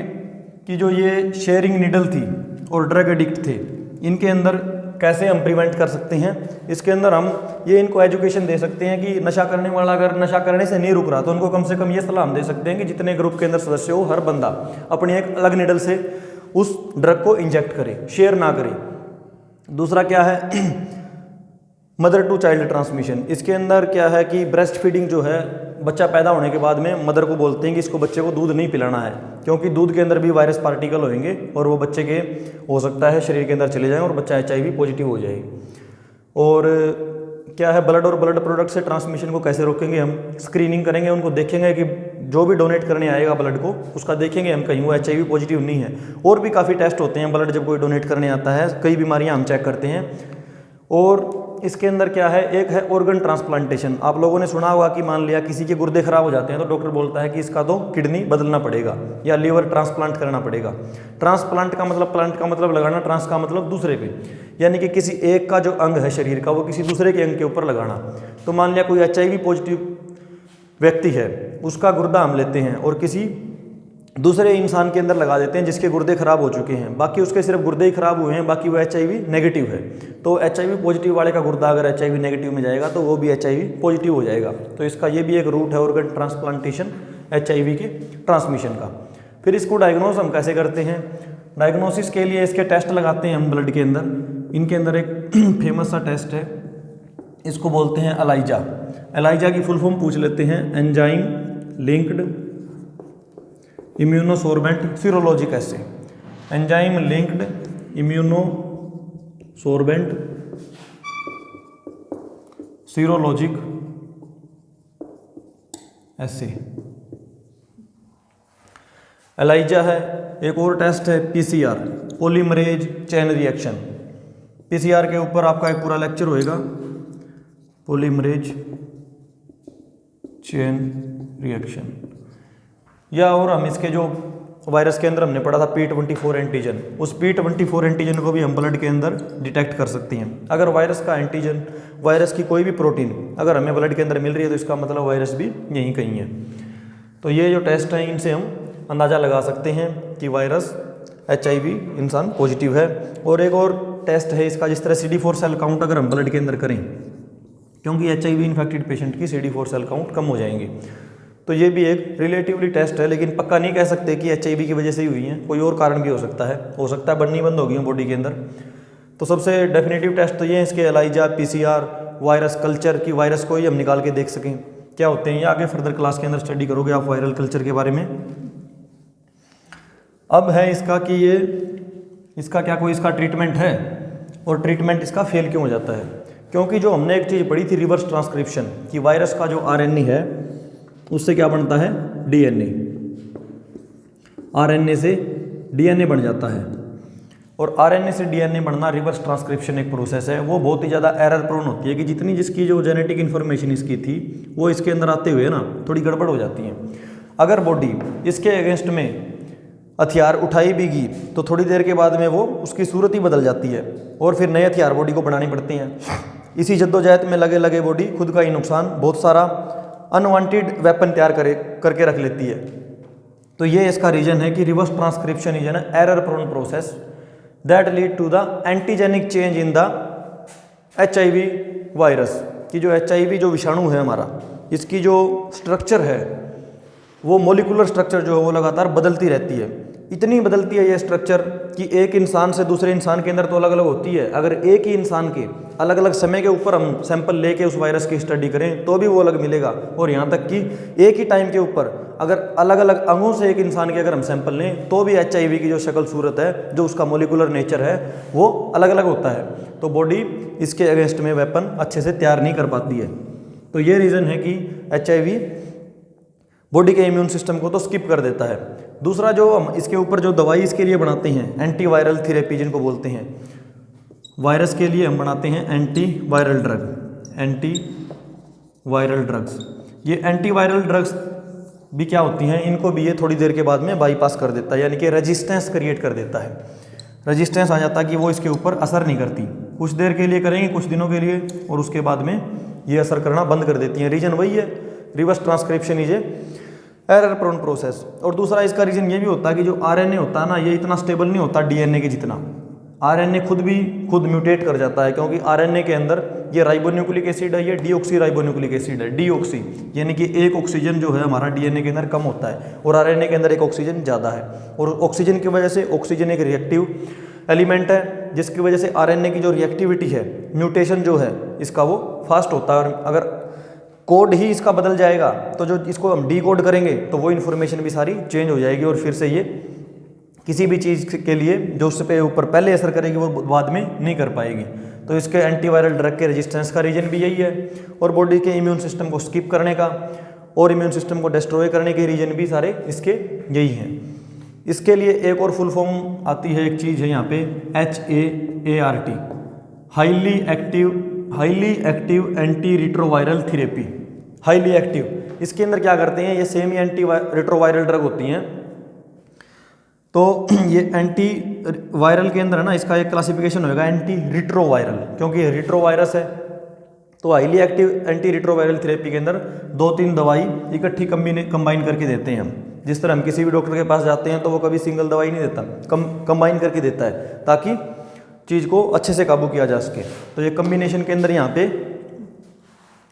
S1: कि जो ये शेयरिंग निडल थी और ड्रग एडिक्ट थे, इनके अंदर कैसे हम प्रिवेंट कर सकते हैं। इसके अंदर हम ये इनको एजुकेशन दे सकते हैं कि नशा करने वाला अगर नशा करने से नहीं रुक रहा तो उनको कम से कम ये सलाह हम दे सकते हैं कि जितने ग्रुप के अंदर सदस्य हो हर बंदा अपनी एक अलग निडल से उस ड्रग को इंजेक्ट करे, शेयर ना करे। दूसरा क्या है मदर टू चाइल्ड ट्रांसमिशन, इसके अंदर क्या है कि ब्रेस्ट फीडिंग जो है, बच्चा पैदा होने के बाद में मदर को बोलते हैं कि इसको बच्चे को दूध नहीं पिलाना है, क्योंकि दूध के अंदर भी वायरस पार्टिकल होंगे और वो बच्चे के हो सकता है शरीर के अंदर चले जाएं और बच्चा HIV पॉजिटिव हो जाए। और क्या है, ब्लड और ब्लड प्रोडक्ट से ट्रांसमिशन को कैसे रोकेंगे, हम स्क्रीनिंग करेंगे, उनको देखेंगे कि जो भी डोनेट करने आएगा ब्लड को उसका देखेंगे हम कहीं वो HIV पॉजिटिव नहीं है। और भी काफ़ी टेस्ट होते हैं ब्लड जब कोई डोनेट करने आता है, कई बीमारियां हम चेक करते हैं। और इसके अंदर क्या है, एक है ऑर्गन ट्रांसप्लांटेशन। आप लोगों ने सुना होगा कि मान लिया किसी के गुर्दे खराब हो जाते हैं तो डॉक्टर बोलता है कि इसका तो किडनी बदलना पड़ेगा या लीवर ट्रांसप्लांट करना पड़ेगा। ट्रांसप्लांट का मतलब, प्लांट का मतलब लगाना, ट्रांस का मतलब दूसरे पे, यानी कि किसी एक का जो अंग है शरीर का वो किसी दूसरे के अंग के ऊपर लगाना। तो मान लिया कोई HIV पॉजिटिव व्यक्ति है, उसका गुर्दा हम लेते हैं और किसी दूसरे इंसान के अंदर लगा देते हैं जिसके गुर्दे खराब हो चुके हैं, बाकी उसके सिर्फ गुर्दे ही खराब हुए हैं, बाकी वो HIV नेगेटिव है। तो HIV पॉजिटिव वाले का गुर्दा अगर HIV नेगेटिव में जाएगा तो वो भी HIV पॉजिटिव हो जाएगा। तो इसका ये भी एक रूट है ऑर्गन ट्रांसप्लांटेशन HIV के ट्रांसमिशन का। फिर इसको डायग्नोस हम कैसे करते हैं, डायग्नोसिस के लिए इसके टेस्ट लगाते हैं हम ब्लड के अंदर। इनके अंदर एक फेमस सा टेस्ट है, इसको बोलते हैं एलाइजा। एलाइजा की फुल फॉर्म पूछ लेते हैं, एंजाइम लिंक्ड इम्यूनोसोर्बेंट सीरोलॉजिक एसे। एंजाइम लिंक्ड इम्यूनोसोर्बेंट सीरोलॉजिक एसे। एलाइजा है। एक और टेस्ट है PCR, polymerase chain reaction. PCR के ऊपर आपका एक पूरा लेक्चर होएगा, पॉलीमरेज चेन रिएक्शन। या और हम इसके जो वायरस के अंदर हमने पढ़ा था P24 एंटीजन, उस P24 एंटीजन को भी हम ब्लड के अंदर डिटेक्ट कर सकते हैं। अगर वायरस का एंटीजन, वायरस की कोई भी प्रोटीन अगर हमें ब्लड के अंदर मिल रही है तो इसका मतलब वायरस भी यहीं कहीं है। तो ये जो टेस्ट हैं इनसे हम अंदाज़ा लगा सकते हैं कि वायरस HIV इंसान पॉजिटिव है। और एक और टेस्ट है इसका, जिस तरह CD4 सेल काउंट अगर हम ब्लड के अंदर करें, क्योंकि HIV इन्फेक्टेड पेशेंट की CD4 सेल काउंट कम हो जाएंगे, तो ये भी एक रिलेटिवली टेस्ट है, लेकिन पक्का नहीं कह सकते कि HIV की वजह से ही हुई है, कोई और कारण भी हो सकता है बननी बंद हो गई बॉडी के अंदर। तो सबसे डेफिनेटिव टेस्ट तो ये है इसके, एलाइजा, PCR, वायरस कल्चर की वायरस को ही हम निकाल के देख सकें क्या होते हैं। ये आगे फर्दर क्लास के अंदर स्टडी करोगे आप वायरल कल्चर के बारे में। अब है इसका कि ये इसका क्या कोई इसका ट्रीटमेंट है, और ट्रीटमेंट इसका फेल क्यों हो जाता है, क्योंकि जो हमने एक चीज़ पढ़ी थी रिवर्स ट्रांसक्रिप्शन, कि वायरस का जो RNA है उससे क्या बनता है, DNA। RNA से DNA बन जाता है, और RNA से DNA बनना रिवर्स ट्रांसक्रिप्शन एक प्रोसेस है, वो बहुत ही ज़्यादा एरर प्रोन होती है कि जितनी जिसकी जो जेनेटिक इन्फॉर्मेशन इसकी थी वो इसके अंदर आते हुए ना थोड़ी गड़बड़ हो जाती है। अगर बॉडी इसके अगेंस्ट में हथियार उठाई भी गई तो थोड़ी देर के बाद में वो उसकी सूरत ही बदल जाती है और फिर नए हथियार बॉडी को बनाने पड़ते हैं। इसी जद्दोजहद में लगे लगे बॉडी खुद का ही नुकसान, बहुत सारा अनवांटेड वेपन तैयार करके रख लेती है। तो ये इसका रीजन है कि reverse transcription is an error prone process that lead to the antigenic change in the HIV virus. कि जो HIV जो विषाणु है हमारा, इसकी जो स्ट्रक्चर है वो मोलिकुलर स्ट्रक्चर जो है वो लगातार बदलती रहती है। इतनी बदलती है ये स्ट्रक्चर कि एक इंसान से दूसरे इंसान के अंदर तो अलग अलग होती है। अगर एक ही इंसान के अलग अलग समय के ऊपर हम सैंपल लेके उस वायरस की स्टडी करें तो भी वो अलग मिलेगा, और यहाँ तक कि एक ही टाइम के ऊपर अगर अलग अलग अंगों से एक इंसान के अगर हम सैंपल लें तो भी HIV की जो शक्ल सूरत है, जो उसका मोलिकुलर नेचर है, वो अलग अलग होता है। तो बॉडी इसके अगेंस्ट में वेपन अच्छे से तैयार नहीं कर पाती है। तो ये रीज़न है कि HIV बॉडी के इम्यून सिस्टम को तो स्किप कर देता है। दूसरा जो हम इसके ऊपर जो दवाई इसके लिए बनाते हैं, एंटीवायरल थेरेपी जिनको बोलते हैं, वायरस के लिए हम बनाते हैं एंटीवायरल ड्रग्स। ये एंटीवायरल ड्रग्स भी क्या होती हैं, इनको भी ये थोड़ी देर के बाद में बाईपास कर देता है, यानी कि रेजिस्टेंस क्रिएट कर देता है। रेजिस्टेंस आ जाता है कि वो इसके ऊपर असर नहीं करती, कुछ देर के लिए करेंगे, कुछ दिनों के लिए, और उसके बाद में ये असर करना बंद कर देती हैं। रीजन वही है, reverse transcription is error prone process. और दूसरा इसका रीजन ये भी होता है कि जो RNA होता है ना, ये इतना स्टेबल नहीं होता DNA के जितना। RNA खुद म्यूटेट कर जाता है, क्योंकि RNA के अंदर ये राइबोन्यूक्लिक एसिड है, ये डीऑक्सी राइबोन्यूक्लिक एसिड है, डीऑक्सी, यानी कि एक ऑक्सीजन जो है हमारा DNA के अंदर कम होता है और RNA के अंदर एक ऑक्सीजन ज़्यादा है। और ऑक्सीजन की वजह से ऑक्सीजन एक रिएक्टिव एलिमेंट है, जिसकी वजह से आरएनए की जो रिएक्टिविटी है, म्यूटेशन जो है इसका वो फास्ट होता है। और अगर कोड ही इसका बदल जाएगा तो जो इसको हम डी कोड करेंगे तो वो इन्फॉर्मेशन भी सारी चेंज हो जाएगी और फिर से ये किसी भी चीज़ के लिए जो उस पे ऊपर पहले असर करेगी वो बाद में नहीं कर पाएगी। तो इसके एंटीवायरल ड्रग के रेजिस्टेंस का रीजन भी यही है, और बॉडी के इम्यून सिस्टम को स्किप करने का और इम्यून सिस्टम को डिस्ट्रॉय करने के रीजन भी सारे इसके यही हैं। इसके लिए एक और फुल फॉर्म आती है, एक चीज़ है यहाँ पे HAART, highly active anti retroviral therapy. Highly active, इसके अंदर क्या करते हैं, ये सेमी एंटी रिट्रोवायरल ड्रग होती हैं। तो ये एंटी वायरल के अंदर है ना, इसका एक क्लासिफिकेशन होगा एंटी रिट्रोवायरल, क्योंकि ये रिट्रोवायरस है। तो highly active anti retroviral therapy के अंदर 2-3 दवाई इकट्ठी कंबाइन करके देते हैं हम। जिस तरह हम किसी भी डॉक्टर के पास जाते हैं तो वो कभी सिंगल दवाई नहीं देता, कंबाइन करके देता है ताकि चीज़ को अच्छे से काबू किया जा सके। तो ये कम्बिनेशन के अंदर यहाँ पे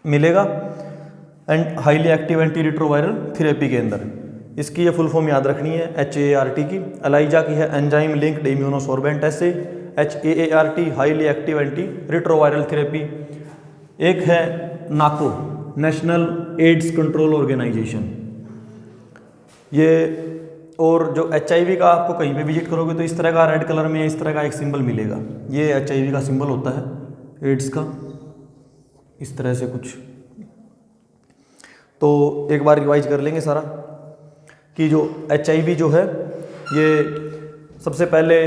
S1: मिलेगा and highly active anti retroviral therapy के अंदर। इसकी ये फुल फॉर्म याद रखनी है HAART की। एलाइजा की है एंजाइम लिंक्ड इम्यूनोसॉर्बेंट एसे, HAART highly active anti retroviral therapy. एक है नाको, नेशनल एड्स कंट्रोल ऑर्गेनाइजेशन। ये और जो HIV का आपको कहीं पे विजिट करोगे तो इस तरह का रेड कलर में इस तरह का एक सिंबल मिलेगा, ये HIV का सिंबल होता है, एड्स का इस तरह से कुछ। तो एक बार रिवाइज कर लेंगे सारा कि जो HIV जो है ये सबसे पहले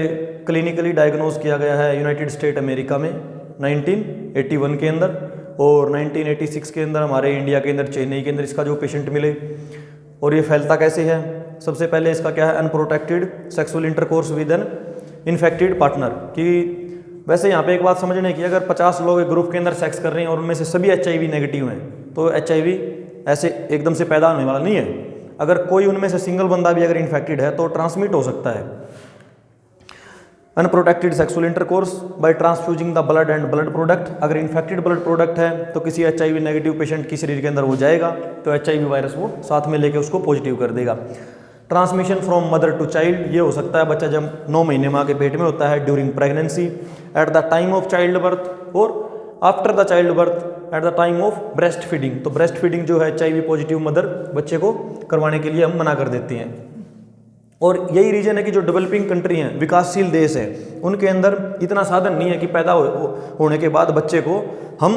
S1: क्लिनिकली डायग्नोज किया गया है यूनाइटेड स्टेट अमेरिका में 1981 के अंदर, और 1986 के अंदर हमारे इंडिया के अंदर चेन्नई के अंदर इसका जो पेशेंट मिले। और ये फैलता कैसे है, सबसे पहले इसका क्या है, unprotected sexual intercourse with an infected partner. कि वैसे यहाँ पे एक बात समझने की, अगर 50 लोग एक ग्रुप के अंदर सेक्स कर रहे हैं और उनमें से सभी HIV नेगेटिव हैं तो HIV ऐसे एकदम से पैदा होने वाला नहीं है। अगर कोई उनमें से सिंगल बंदा भी अगर इन्फेक्टेड है तो ट्रांसमिट हो सकता है। Unprotected sexual intercourse by transfusing the blood and blood product, अगर इन्फेक्टेड ब्लड प्रोडक्ट है तो किसी HIV नेगेटिव पेशेंट के शरीर के अंदर वो जाएगा तो HIV वायरस वो साथ में लेके उसको पॉजिटिव कर देगा। Transmission from mother to child, ये हो सकता है बच्चा जब 9 महीने माँ के पेट में होता है, during pregnancy, at the time of child birth और after the child birth, at the time of breast feeding. तो ब्रेस्ट फीडिंग जो है HIV पॉजिटिव मदर बच्चे को करवाने के लिए हम मना कर देते हैं। और यही रीजन है कि जो डेवलपिंग कंट्री हैं, विकासशील देश हैं, उनके अंदर इतना साधन नहीं है कि पैदा होने के बाद बच्चे को हम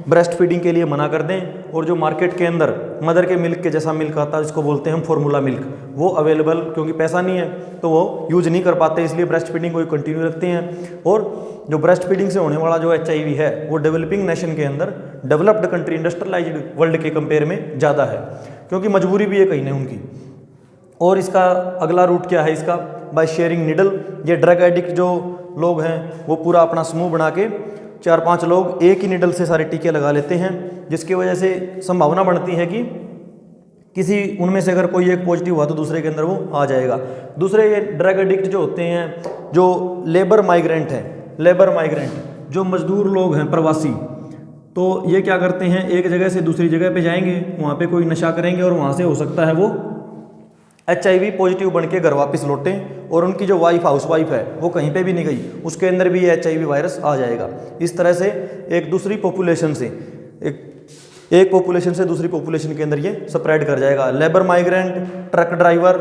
S1: ब्रेस्ट फीडिंग के लिए मना कर दें। और जो मार्केट के अंदर मदर के मिल्क के जैसा मिल्क आता है जिसको बोलते हैं हम फॉर्मूला मिल्क, वो अवेलेबल, क्योंकि पैसा नहीं है तो वो यूज नहीं कर पाते, इसलिए ब्रेस्ट फीडिंग को कंटिन्यू रखते हैं। और जो ब्रेस्ट फीडिंग से होने वाला जो HIV है वो डेवलपिंग नेशन के अंदर, डेवलप्ड कंट्री, इंडस्ट्रियलाइज्ड वर्ल्ड के कंपेयर में ज़्यादा है, क्योंकि मजबूरी भी है कहीं ना उनकी। और इसका अगला रूट क्या है इसका, बाय शेयरिंग निडल। ये ड्रग एडिक्ट जो लोग हैं वो पूरा अपना समूह बना के 4-5 लोग एक ही निडल से सारे टीके लगा लेते हैं, जिसकी वजह से संभावना बढ़ती है कि किसी उनमें से अगर कोई एक पॉजिटिव हुआ तो दूसरे के अंदर वो आ जाएगा। दूसरे ये ड्रग एडिक्ट जो होते हैं, जो लेबर माइग्रेंट हैं, लेबर माइग्रेंट जो मजदूर लोग हैं, प्रवासी, तो ये क्या करते हैं, एक जगह से दूसरी जगह पे जाएंगे, वहाँ पे कोई नशा करेंगे और वहाँ से हो सकता है वो HIV पॉजिटिव बन के घर वापस लौटें, और उनकी जो हाउस वाइफ है वो कहीं पे भी नहीं गई, उसके अंदर भी ये HIV वायरस आ जाएगा। इस तरह से एक दूसरी पॉपुलेशन से एक पॉपुलेशन से दूसरी पॉपुलेशन के अंदर ये स्प्रेड कर जाएगा। Labour migrant, truck driver,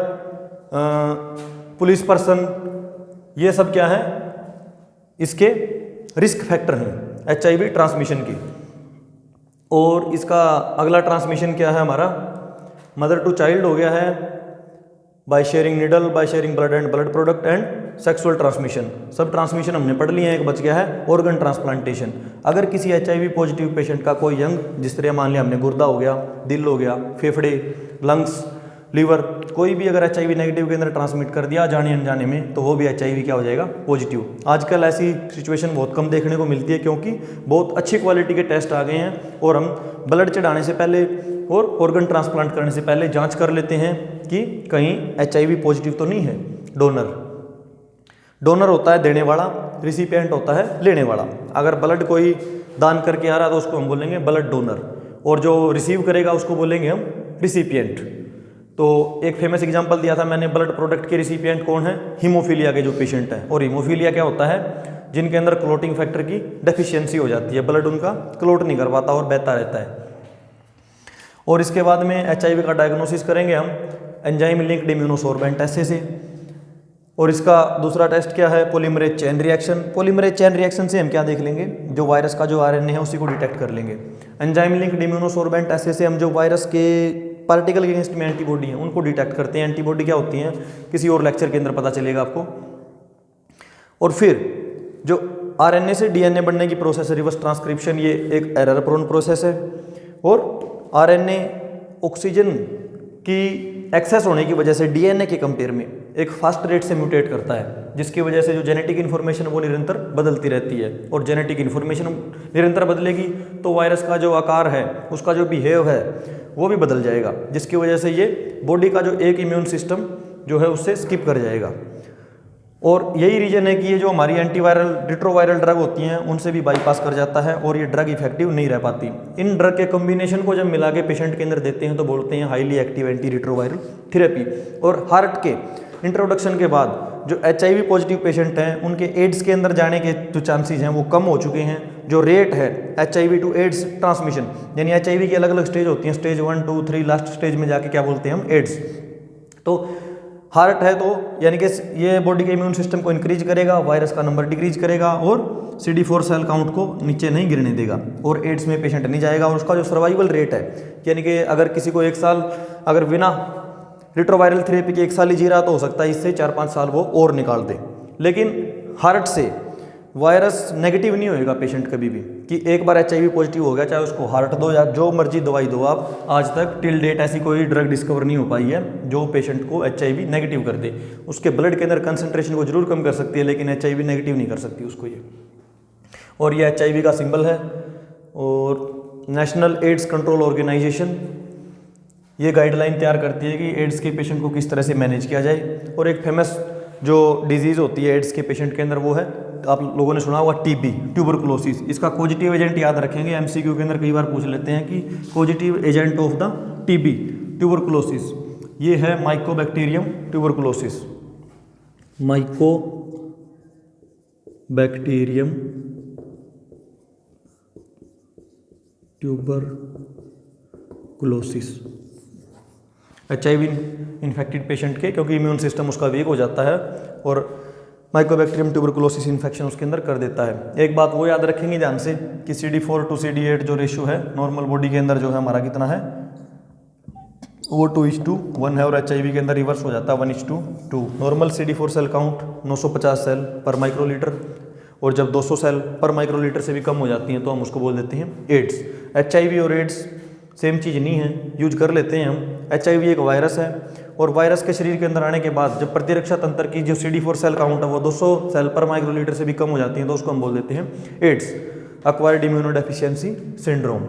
S1: police person, ये सब क्या है, इसके रिस्क फैक्टर हैं HIV ट्रांसमिशन की। और इसका अगला ट्रांसमिशन क्या है हमारा, मदर टू चाइल्ड हो गया है, by sharing needle, by sharing blood and blood product and sexual transmission. सब ट्रांसमिशन हमने पढ़ लिए हैं, एक बच गया है ऑर्गन ट्रांसप्लांटेशन। अगर किसी HIV पॉजिटिव पेशेंट का कोई यंग, जिस तरह मान लिया हमने गुर्दा हो गया, दिल हो गया, फेफड़े, लंग्स, लीवर, कोई भी अगर HIV नेगेटिव के अंदर ट्रांसमिट कर दिया जाने अनजाने में, तो वो भी HIV क्या हो जाएगा, पॉजिटिव। आजकल ऐसी सिचुएशन बहुत कम देखने को मिलती है, क्योंकि बहुत अच्छी क्वालिटी के टेस्ट आ गए हैं और हम ब्लड चढ़ाने से पहले और ऑर्गन ट्रांसप्लांट करने से पहले जांच कर लेते हैं कि कहीं HIV पॉजिटिव तो नहीं है। डोनर होता है देने वाला, रिसिपिएंट होता है लेने वाला। अगर ब्लड कोई दान करके आ रहा है तो उसको हम बोलेंगे ब्लड डोनर, और जो रिसीव करेगा उसको बोलेंगे हम रिसिपिएंट। तो एक फेमस एग्जांपल दिया था मैंने, ब्लड प्रोडक्ट के रिसिपिएंट कौन है? हीमोफीलिया के जो पेशेंट हैं। और हीमोफीलिया क्या होता है? जिनके अंदर क्लोटिंग फैक्टर की डेफिशिएंसी हो जाती है, ब्लड उनका क्लोट नहीं कर पाता और बहता रहता है। और इसके बाद में HIV का डायग्नोसिस करेंगे हम एंजाइम लिंक्ड इम्यूनोसॉर्बेंट टेस्ट से। और इसका दूसरा टेस्ट क्या है? Polymerase chain reaction. Polymerase chain reaction से हम क्या देख लेंगे? जो वायरस का जो RNA है उसी को डिटेक्ट कर लेंगे। एंजाइम लिंक्ड इम्यूनोसॉर्बेंट टेस्ट से हम जो वायरस के पार्टिकल के अगेंस्ट में एंटीबॉडी हैं उनको डिटेक्ट करते हैं। एंटीबॉडी क्या होती हैं किसी और लेक्चर के अंदर पता चलेगा आपको। और फिर जो RNA से DNA बनने की प्रोसेस है रिवर्स ट्रांसक्रिप्शन, ये एक एरर प्रोन प्रोसेस है। और RNA ऑक्सीजन की एक्सेस होने की वजह से DNA के कंपेयर में एक फास्ट रेट से म्यूटेट करता है, जिसकी वजह से जो जेनेटिक इन्फॉर्मेशन वो निरंतर बदलती रहती है। और जेनेटिक इन्फॉर्मेशन निरंतर बदलेगी तो वायरस का जो आकार है, उसका जो बिहेव है वो भी बदल जाएगा, जिसकी वजह से ये बॉडी का जो एक इम्यून सिस्टम जो है उससे स्किप कर जाएगा। और यही रीजन है कि ये जो हमारी एंटीवायरल रिट्रोवायरल ड्रग होती हैं उनसे भी बाईपास कर जाता है और ये ड्रग इफेक्टिव नहीं रह पाती। इन ड्रग के कॉम्बिनेशन को जब मिला के पेशेंट के अंदर देते हैं तो बोलते हैं highly active anti retroviral therapy. और हार्ट के इंट्रोडक्शन के बाद जो HIV पॉजिटिव पेशेंट हैं उनके एड्स के अंदर जाने के जो चांसेस हैं वो कम हो चुके हैं। जो रेट है HIV टू एड्स ट्रांसमिशन, यानी HIV की अलग अलग स्टेज होती हैं, स्टेज 1, 2, 3, लास्ट स्टेज में जाके क्या बोलते हैं हम? एड्स। तो हार्ट है तो यानी कि ये बॉडी के इम्यून सिस्टम को इंक्रीज करेगा, वायरस का नंबर डिक्रीज करेगा और CD4 सेल काउंट को नीचे नहीं गिरने देगा और एड्स में पेशेंट नहीं जाएगा। और उसका जो सर्वाइवल रेट है, यानी कि अगर किसी को 1 साल अगर बिना रिट्रोवायरल थेरेपी के 1 साल ही जी रहा तो हो सकता है इससे 4-5 साल वो और निकाल दे। लेकिन हार्ट से वायरस नेगेटिव नहीं होएगा पेशेंट कभी भी, कि एक बार HIV पॉजिटिव हो गया, चाहे उसको हार्ट दो या जो मर्जी दवाई दो आप, आज तक टिल डेट ऐसी कोई ड्रग डिस्कवर नहीं हो पाई है जो पेशेंट को HIV नेगेटिव कर दे। उसके ब्लड के अंदर कंसंट्रेशन को जरूर कम कर सकती है लेकिन HIV नेगेटिव नहीं कर सकती उसको ये। और ये HIV का सिंबल है। और नेशनल एड्स कंट्रोल ऑर्गेनाइजेशन ये गाइडलाइन तैयार करती है कि एड्स के पेशेंट को किस तरह से मैनेज किया जाए। और एक फेमस जो डिजीज़ होती है एड्स के पेशेंट के अंदर वो है, आप लोगों ने सुना होगा TB, ट्यूबरकुलोसिस। इसका पॉजिटिव एजेंट याद रखेंगे, MCQ के अंदर कई बार पूछ लेते हैं कि positive agent of the TB tuberculosis ये है Mycobacterium tuberculosis. Mycobacterium tuberculosis HIV infected patient के, क्योंकि इम्यून सिस्टम उसका वीक हो जाता है और माइकोबैक्टीरियम ट्यूबरकुलोसिस इन्फेक्शन उसके अंदर कर देता है। एक बात वो याद रखेंगे ध्यान से कि CD4 to CD8 जो रेशियो है नॉर्मल बॉडी के अंदर जो है हमारा कितना है वो 2:1 है और HIV के अंदर रिवर्स हो जाता है 1:2। Normal CD4 cell count 950 cell पर माइक्रोलीटर, और जब 200 सेल पर माइक्रोलीटर से भी कम हो जाती हैं तो हम उसको बोल देते हैं एड्स। HIV और एड्स सेम चीज़ नहीं है, यूज कर लेते हैं हम। HIV एक वायरस है और वायरस के शरीर के अंदर आने के बाद जब प्रतिरक्षा तंत्र की जो CD4 सेल काउंट है वो 200 सेल पर माइक्रोलीटर से भी कम हो जाती है तो उसको हम बोल देते हैं एड्स, एक्वायर्ड इम्यूनोडेफिशिएंसी सिंड्रोम।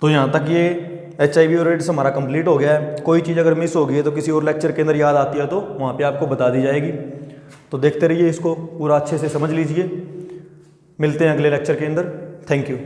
S1: तो यहाँ तक ये HIV और एड्स हमारा कंप्लीट हो गया है। कोई चीज़ अगर मिस हो गई है तो किसी और लेक्चर के अंदर याद आती है तो वहाँ पे आपको बता दी जाएगी। तो देखते रहिए, इसको पूरा अच्छे से समझ लीजिए। मिलते हैं अगले लेक्चर के अंदर। Thank you.